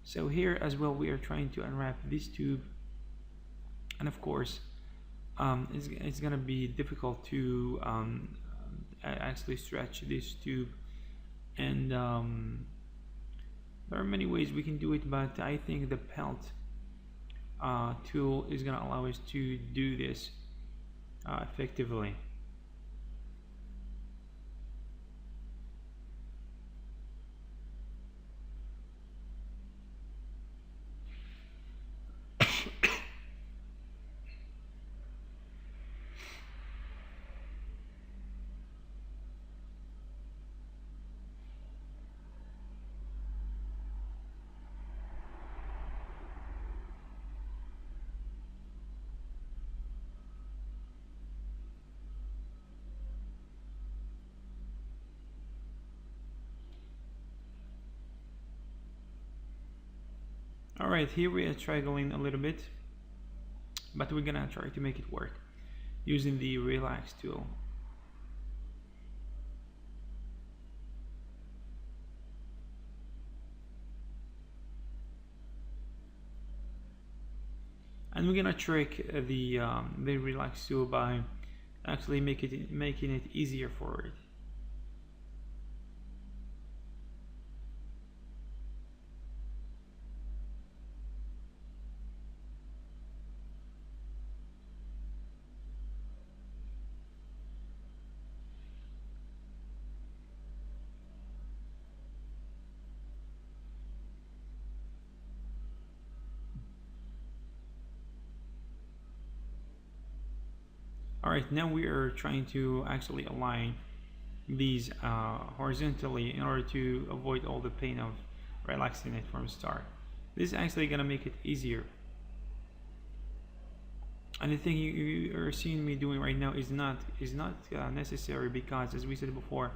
So here as well, we are trying to unwrap this tube, and of course it's gonna be difficult to actually stretch this tube, and there are many ways we can do it, but I think the pelt tool is gonna allow us to do this effectively. Alright, here we are struggling a little bit, but we're gonna try to make it work using the relax tool. And we're gonna trick the relax tool by actually making it easier for it. Alright, now we are trying to actually align these horizontally in order to avoid all the pain of relaxing it from the start. This is actually gonna make it easier. And the thing you are seeing me doing right now is not necessary, because as we said before,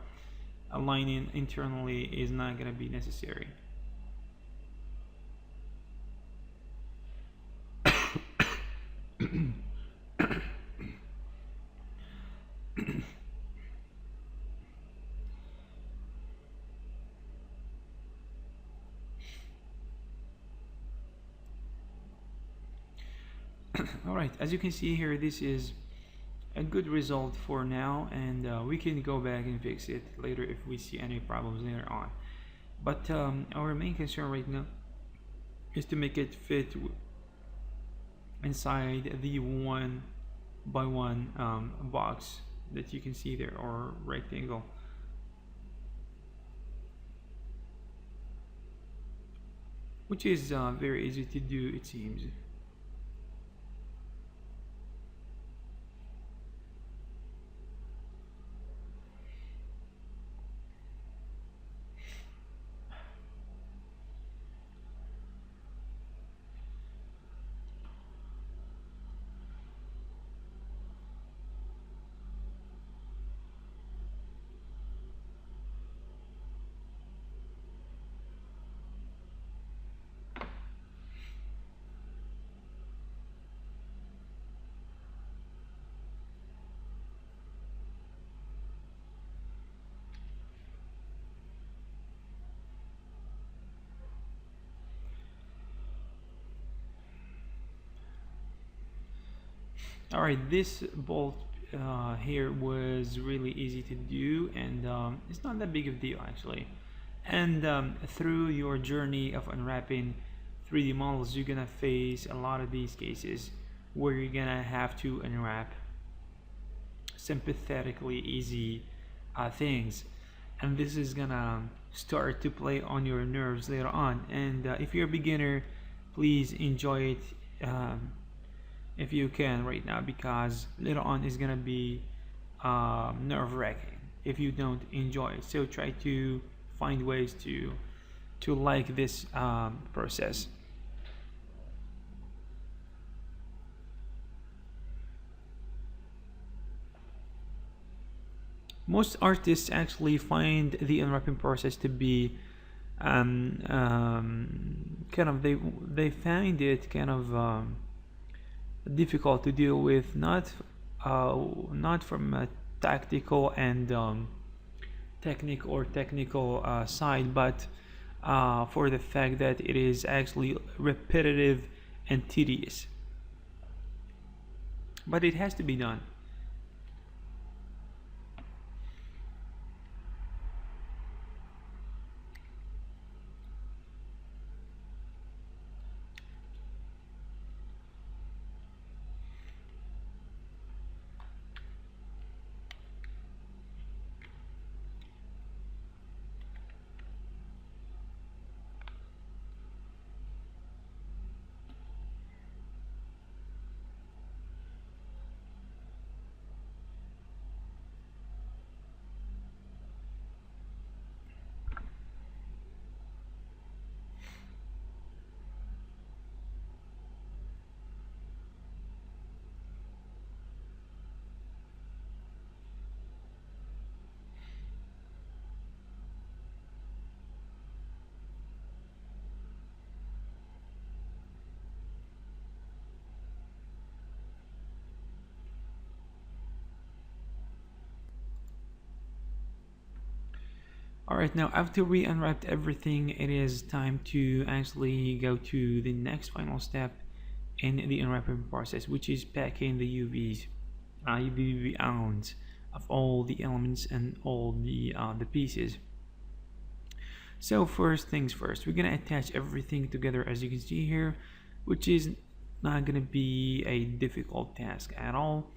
aligning internally is not gonna be necessary. Alright, as you can see here, this is a good result for now, and we can go back and fix it later if we see any problems later on. But our main concern right now is to make it fit inside the 1x1 box that you can see there, or rectangle. Which is very easy to do, it seems. Alright, this bolt here was really easy to do, and it's not that big of a deal actually. And through your journey of unwrapping 3D models, you're gonna face a lot of these cases where you're gonna have to unwrap sympathetically easy things, and this is gonna start to play on your nerves later on. And if you're a beginner, please enjoy it if you can right now, because later on is gonna be nerve-wracking if you don't enjoy it. So try to find ways to like this process. Most artists actually find the unwrapping process to be kind of they find it kind of difficult to deal with, not from a tactical and technical side, but for the fact that it is actually repetitive and tedious. But it has to be done. Alright, now after we unwrapped everything, it is time to actually go to the next final step in the unwrapping process, which is packing the UV rounds of all the elements and all the pieces. So first things first, we're gonna attach everything together, as you can see here, which is not gonna be a difficult task at all.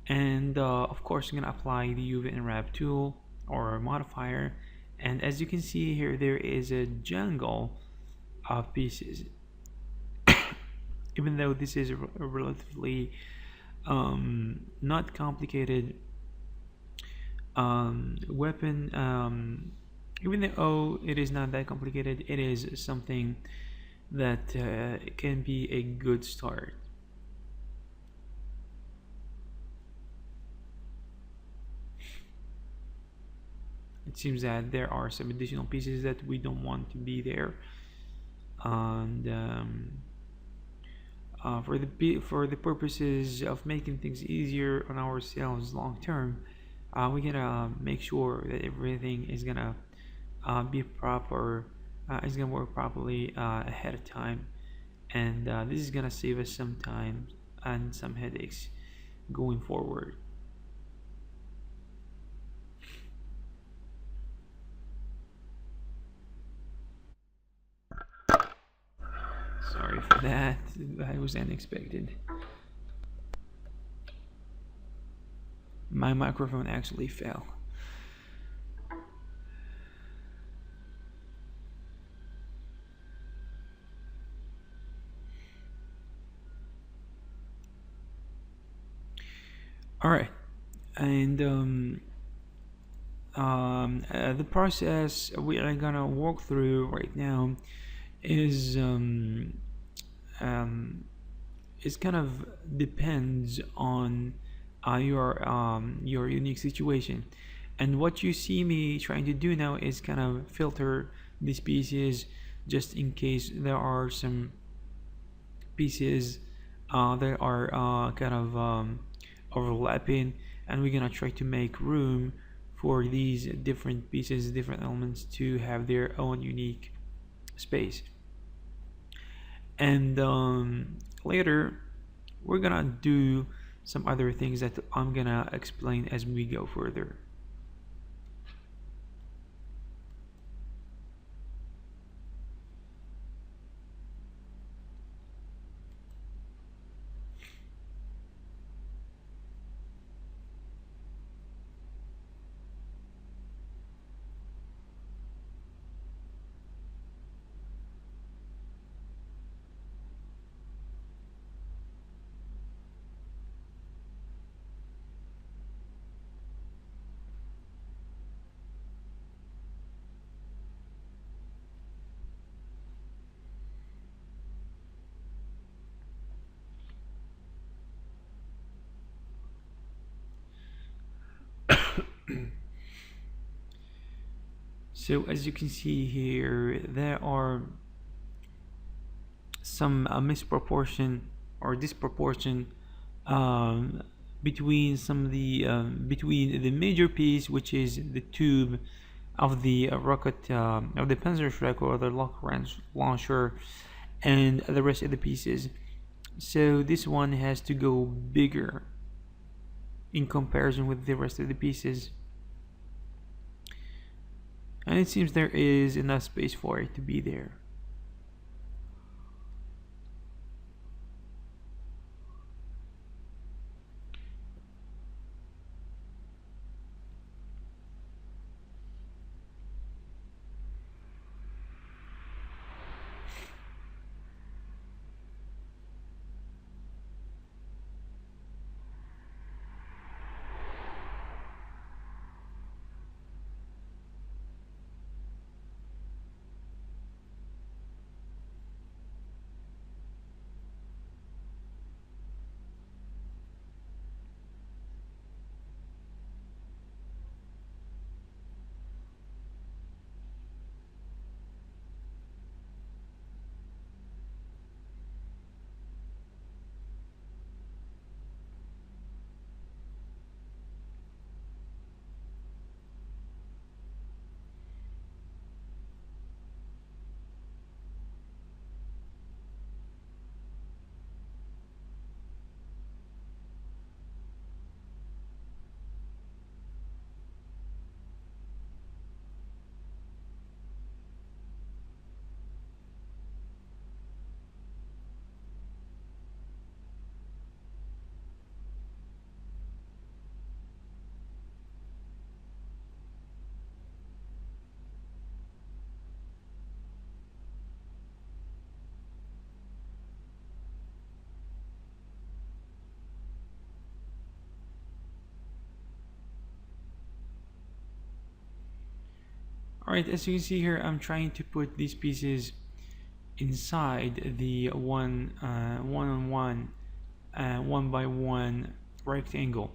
And of course, you're gonna apply the UV unwrap tool or modifier, and as you can see here, there is a jungle of pieces. Even though this is a relatively not complicated weapon, even though it is not that complicated, it is something that can be a good start. It seems that there are some additional pieces that we don't want to be there, and for the purposes of making things easier on ourselves long term, we gotta make sure that everything is gonna be proper, is gonna work properly ahead of time, and this is gonna save us some time and some headaches going forward. Sorry for that. That was unexpected. My microphone actually fell. All right, and the process we are gonna walk through right now is kind of depends on your unique situation, and what you see me trying to do now is kind of filter these pieces just in case there are some pieces that are kind of overlapping, and we're gonna try to make room for these different pieces, different elements to have their own unique space. And later we're gonna do some other things that I'm gonna explain as we go further. So as you can see here, there are some misproportion or disproportion um, between some of the between the major piece, which is the tube of the rocket of the Panzerschrek or the launcher, and the rest of the pieces. So this one has to go bigger in comparison with the rest of the pieces, and it seems there is enough space for it to be there. Alright, as you can see here, I'm trying to put these pieces inside the one by one rectangle,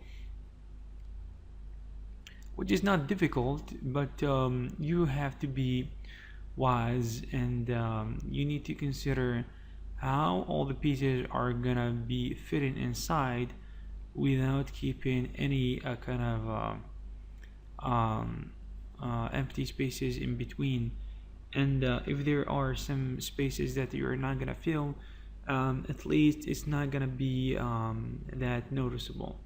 which is not difficult, but you have to be wise, and you need to consider how all the pieces are gonna be fitting inside without keeping any kind of empty spaces in between. And if there are some spaces that you're not gonna fill, at least it's not gonna be that noticeable.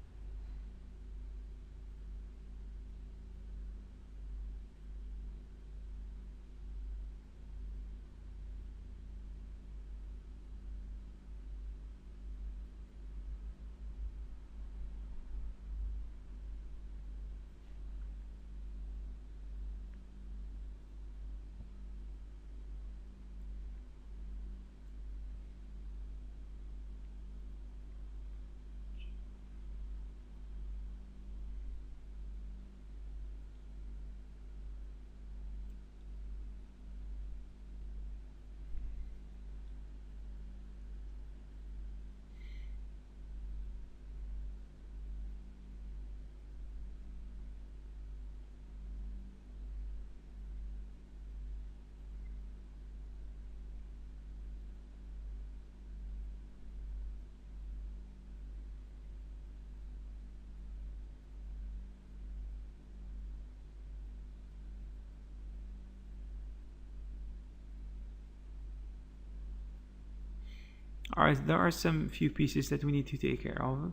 Alright, there are some few pieces that we need to take care of.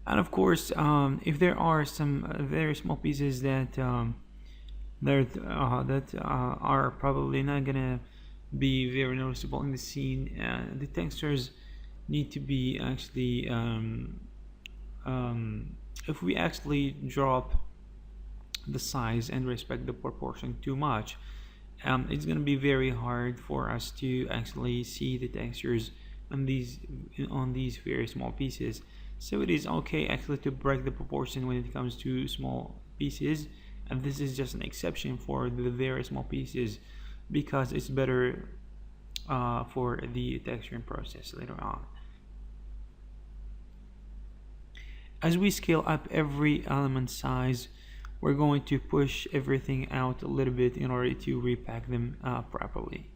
And of course, if there are some very small pieces that are probably not gonna be very noticeable in the scene, the textures need to be actually if we actually drop the size and respect the proportion too much, it's going to be very hard for us to actually see the textures on these very small pieces. So it is okay actually to break the proportion when it comes to small pieces, and this is just an exception for the very small pieces because it's better for the texturing process later on. As we scale up every element size, we're going to push everything out a little bit in order to repack them properly.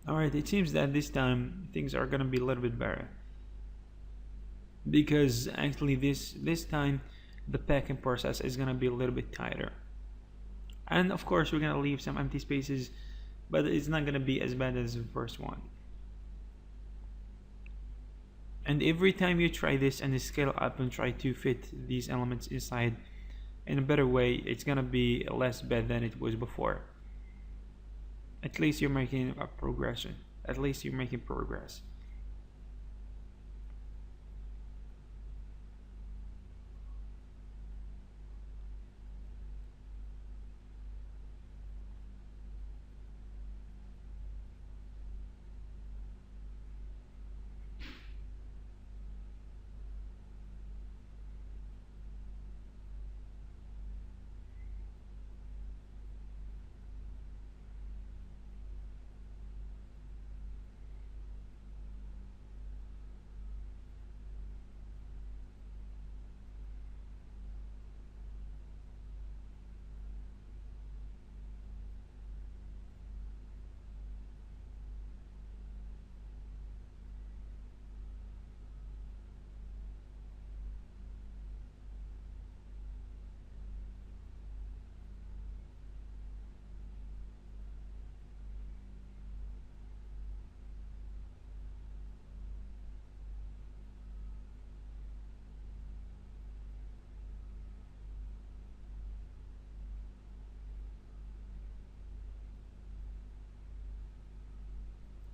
Alright, it seems that this time things are gonna be a little bit better, because actually this time the packing process is gonna be a little bit tighter. And of course we're gonna leave some empty spaces, but it's not gonna be as bad as the first one. And every time you try this and scale up and try to fit these elements inside in a better way, it's gonna be less bad than it was before. At least you're making a progression. At least you're making progress.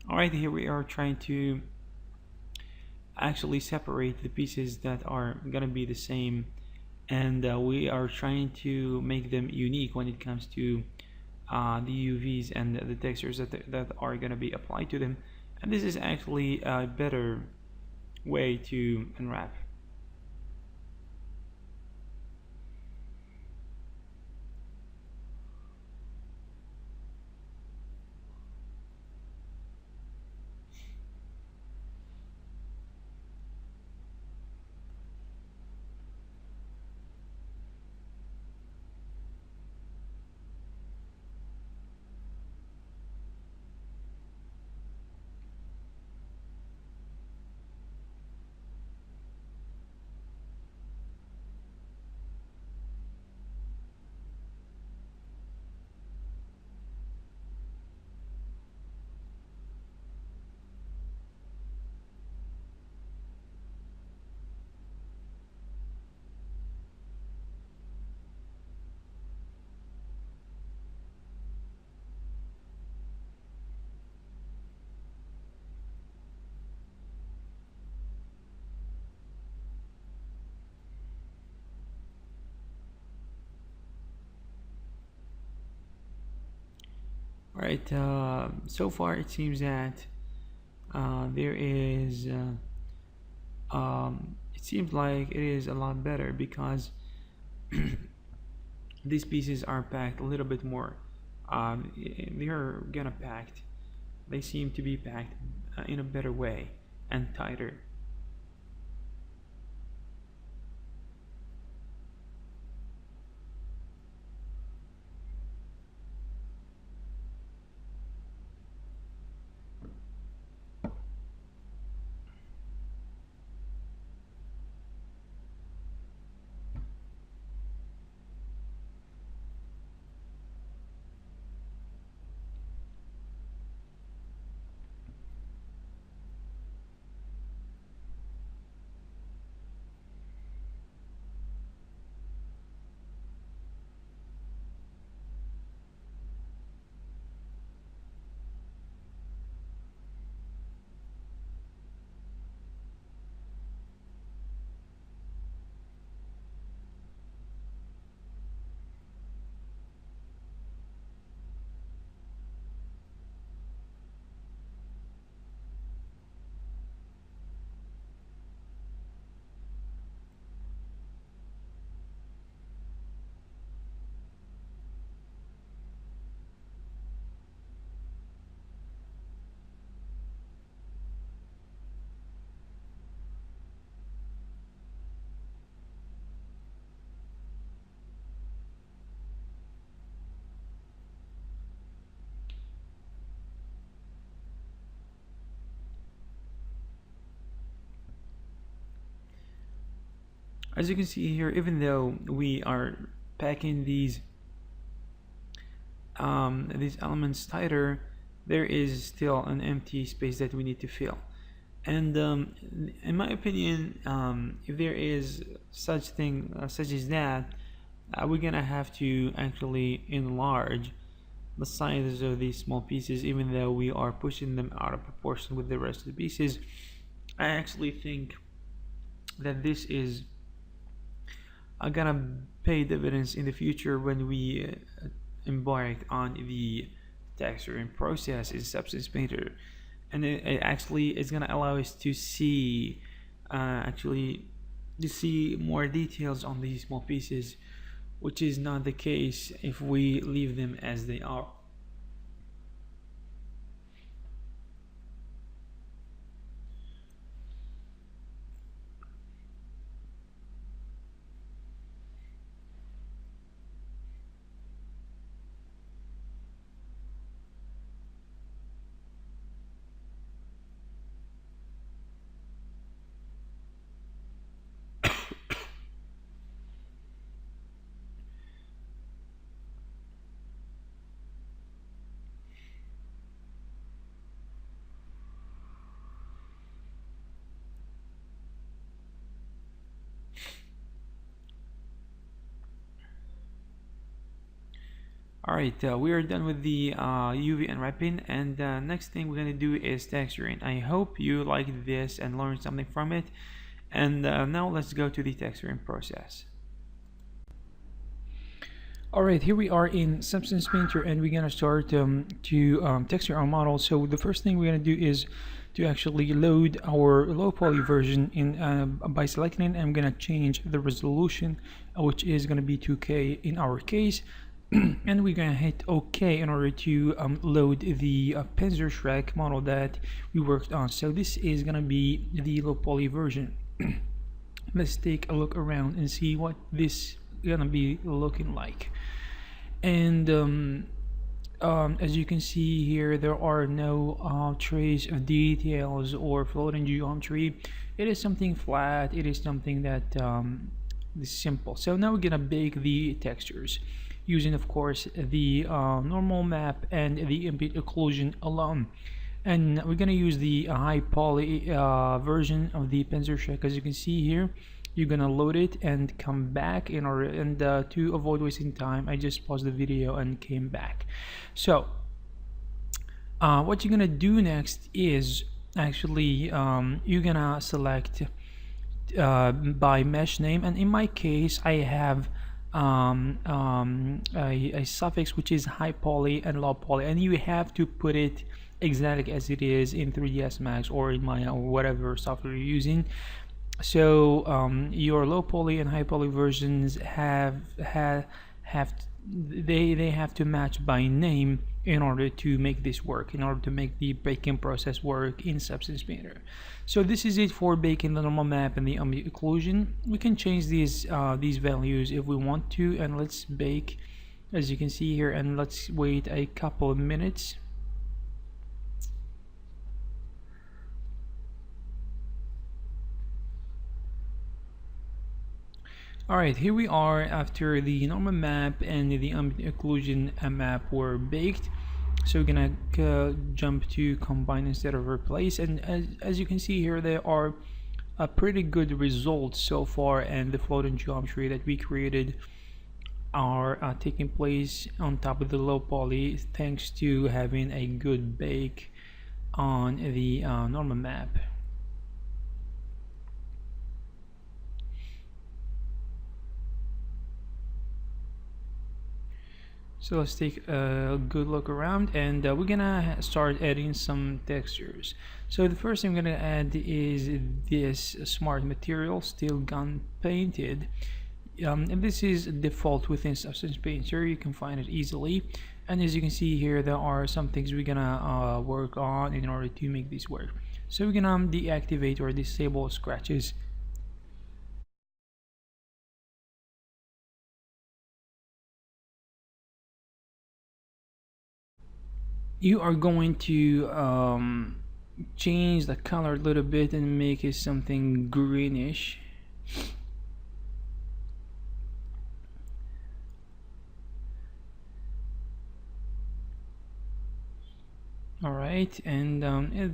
Alright, here we are trying to actually separate the pieces that are gonna be the same, and we are trying to make them unique when it comes to the UVs and the textures that are gonna be applied to them. And this is actually a better way to unwrap. Alright, so far it seems that there is it seems like it is a lot better because these pieces are packed a little bit more. They are gonna packed. They seem to be packed in a better way and tighter. As you can see here, even though we are packing these elements tighter, there is still an empty space that we need to fill. And in my opinion, if there is such thing such as that, we're gonna have to actually enlarge the sizes of these small pieces, even though we are pushing them out of proportion with the rest of the pieces. I actually think that this is gonna pay dividends in the future when we embark on the texturing process in Substance Painter, and it actually is gonna allow us to see more details on these small pieces, which is not the case if we leave them as they are. Alright, we are done with the UV unwrapping, and next thing we're going to do is texturing. I hope you liked this and learned something from it, and now let's go to the texturing process. Alright, here we are in Substance Painter, and we're going to start to texture our model. So the first thing we're going to do is to actually load our low poly version in by selecting it. I'm going to change the resolution, which is going to be 2K in our case. And we're gonna hit OK in order to load the Panzerschrek model that we worked on. So this is gonna be the low poly version. Let's take a look around and see what this is gonna be looking like. And as you can see here, there are no trace of details or floating geometry. It is something flat. It is something that is simple. So now we're gonna bake the textures, using of course the normal map and the ambient occlusion alone, and we're gonna use the high poly version of the Panzerschrek. As you can see here, you're gonna load it and come back in order, and to avoid wasting time, I just paused the video and came back. So what you're gonna do next is actually you're gonna select by mesh name, and in my case I have a suffix which is high poly and low poly, and you have to put it exactly as it is in 3ds Max or in Maya or whatever software you're using. So your low poly and high poly versions they have to match by name in order to make this work, in order to make the baking process work in Substance Painter. So this is it for baking the normal map and the ambient occlusion. We can change these values if we want to, and let's bake as you can see here, and let's wait a couple of minutes. Alright, here we are after the normal map and the ambient occlusion map were baked. So we're gonna jump to combine instead of replace, and as you can see here, there are a pretty good results so far, and the floating geometry that we created are taking place on top of the low poly thanks to having a good bake on the normal map. So let's take a good look around, and we're gonna start adding some textures. So the first thing I'm gonna add is this smart material, steel gun painted, and this is default within Substance Painter. You can find it easily, and as you can see here, there are some things we're gonna work on in order to make this work. So we're gonna deactivate or disable scratches. You are going to change the color a little bit and make it something greenish. Alright, and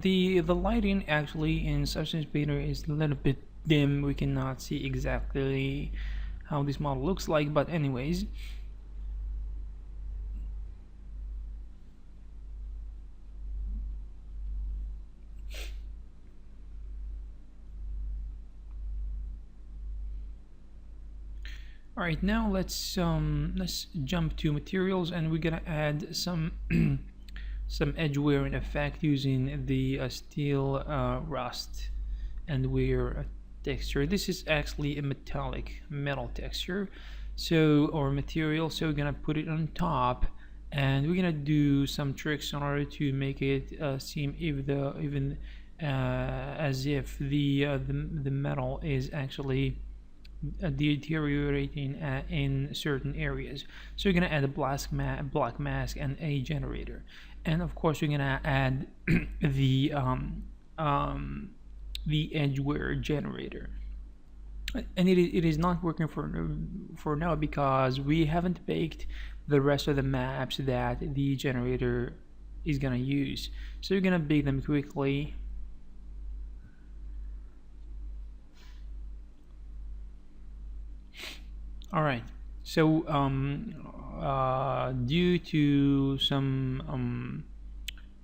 the lighting actually in Substance Painter is a little bit dim. We cannot see exactly how this model looks like, but anyways, alright, now let's jump to materials, and we're gonna add some some edge wearing effect using the steel rust and wear texture. This is actually a metal texture, so or material. So we're gonna put it on top, and we're gonna do some tricks in order to make it seem even as if the metal is actually deteriorating in certain areas. So you're gonna add a black mask and a generator, and of course you're gonna add the edge wear generator, and it is not working for now because we haven't baked the rest of the maps that the generator is gonna use. So you're gonna bake them quickly. Alright, so due to some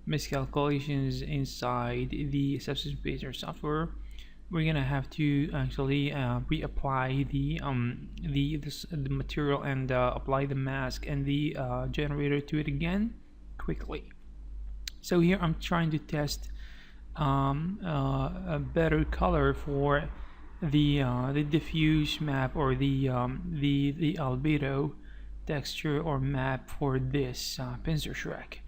miscalculations inside the Substance Painter software, we're gonna have to actually reapply the material and apply the mask and the generator to it again quickly. So here I'm trying to test a better color for the diffuse map, or the albedo texture or map for this Panzerschrek.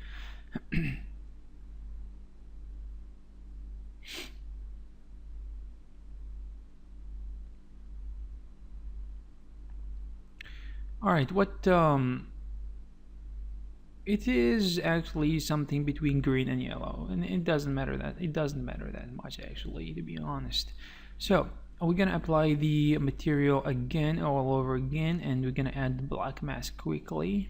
Alright, what it is actually something between green and yellow, and it doesn't matter that much actually, to be honest. So we're gonna apply the material again all over again, and we're gonna add the black mask quickly.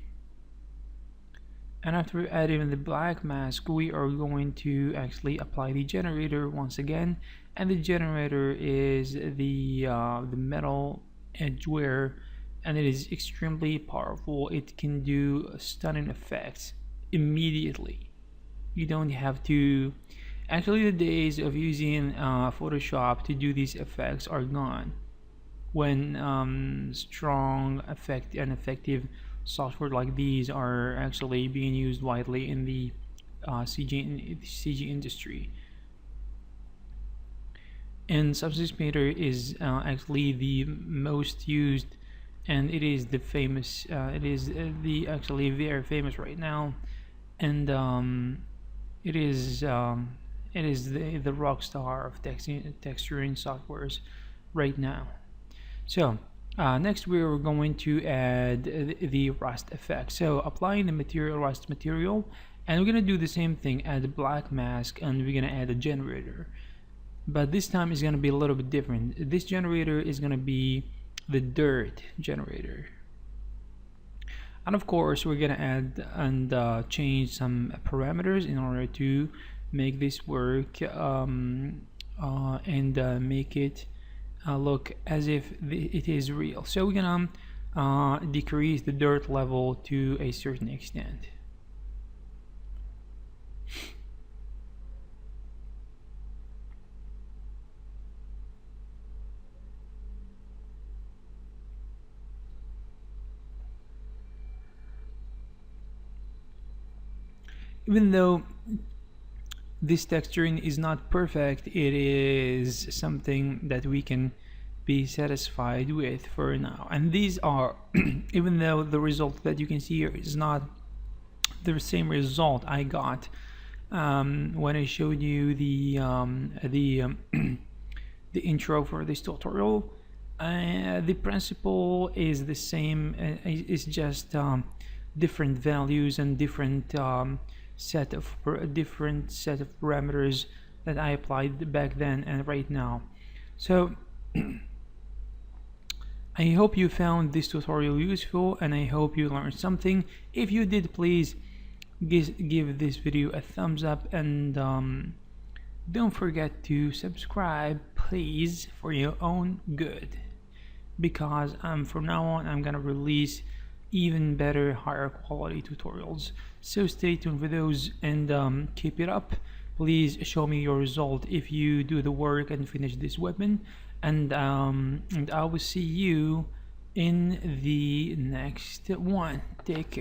And after adding the black mask, we are going to actually apply the generator once again, and the generator is the metal edge wear, and it is extremely powerful. It can do stunning effects immediately. You don't have to. Actually, the days of using Photoshop to do these effects are gone. when strong, effective software like these are actually being used widely in the CG industry. And Subsys Painter is actually the most used, and it is the famous. It is the actually very famous right now, and it is the rock star of texturing softwares right now. So next we're going to add the rust effect. So applying the rust material, and we're gonna do the same thing, add a black mask, and we're gonna add a generator. But this time it's gonna be a little bit different. This generator is gonna be the dirt generator. And of course we're gonna add and change some parameters in order to make this work and make it look as if it is real. So we're gonna decrease the dirt level to a certain extent. Even though this texturing is not perfect, it is something that we can be satisfied with for now. And these are even though the result that you can see here is not the same result I got when I showed you the intro for this tutorial, the principle is the same. It's just different values and different set of parameters that I applied back then and right now. So I hope you found this tutorial useful, and I hope you learned something. If you did, please give this video a thumbs up, and don't forget to subscribe, please, for your own good, because from now on I'm gonna release even better, higher quality tutorials. So stay tuned for those, and keep it up. Please show me your result if you do the work and finish this weapon, and I will see you in the next one. Take care.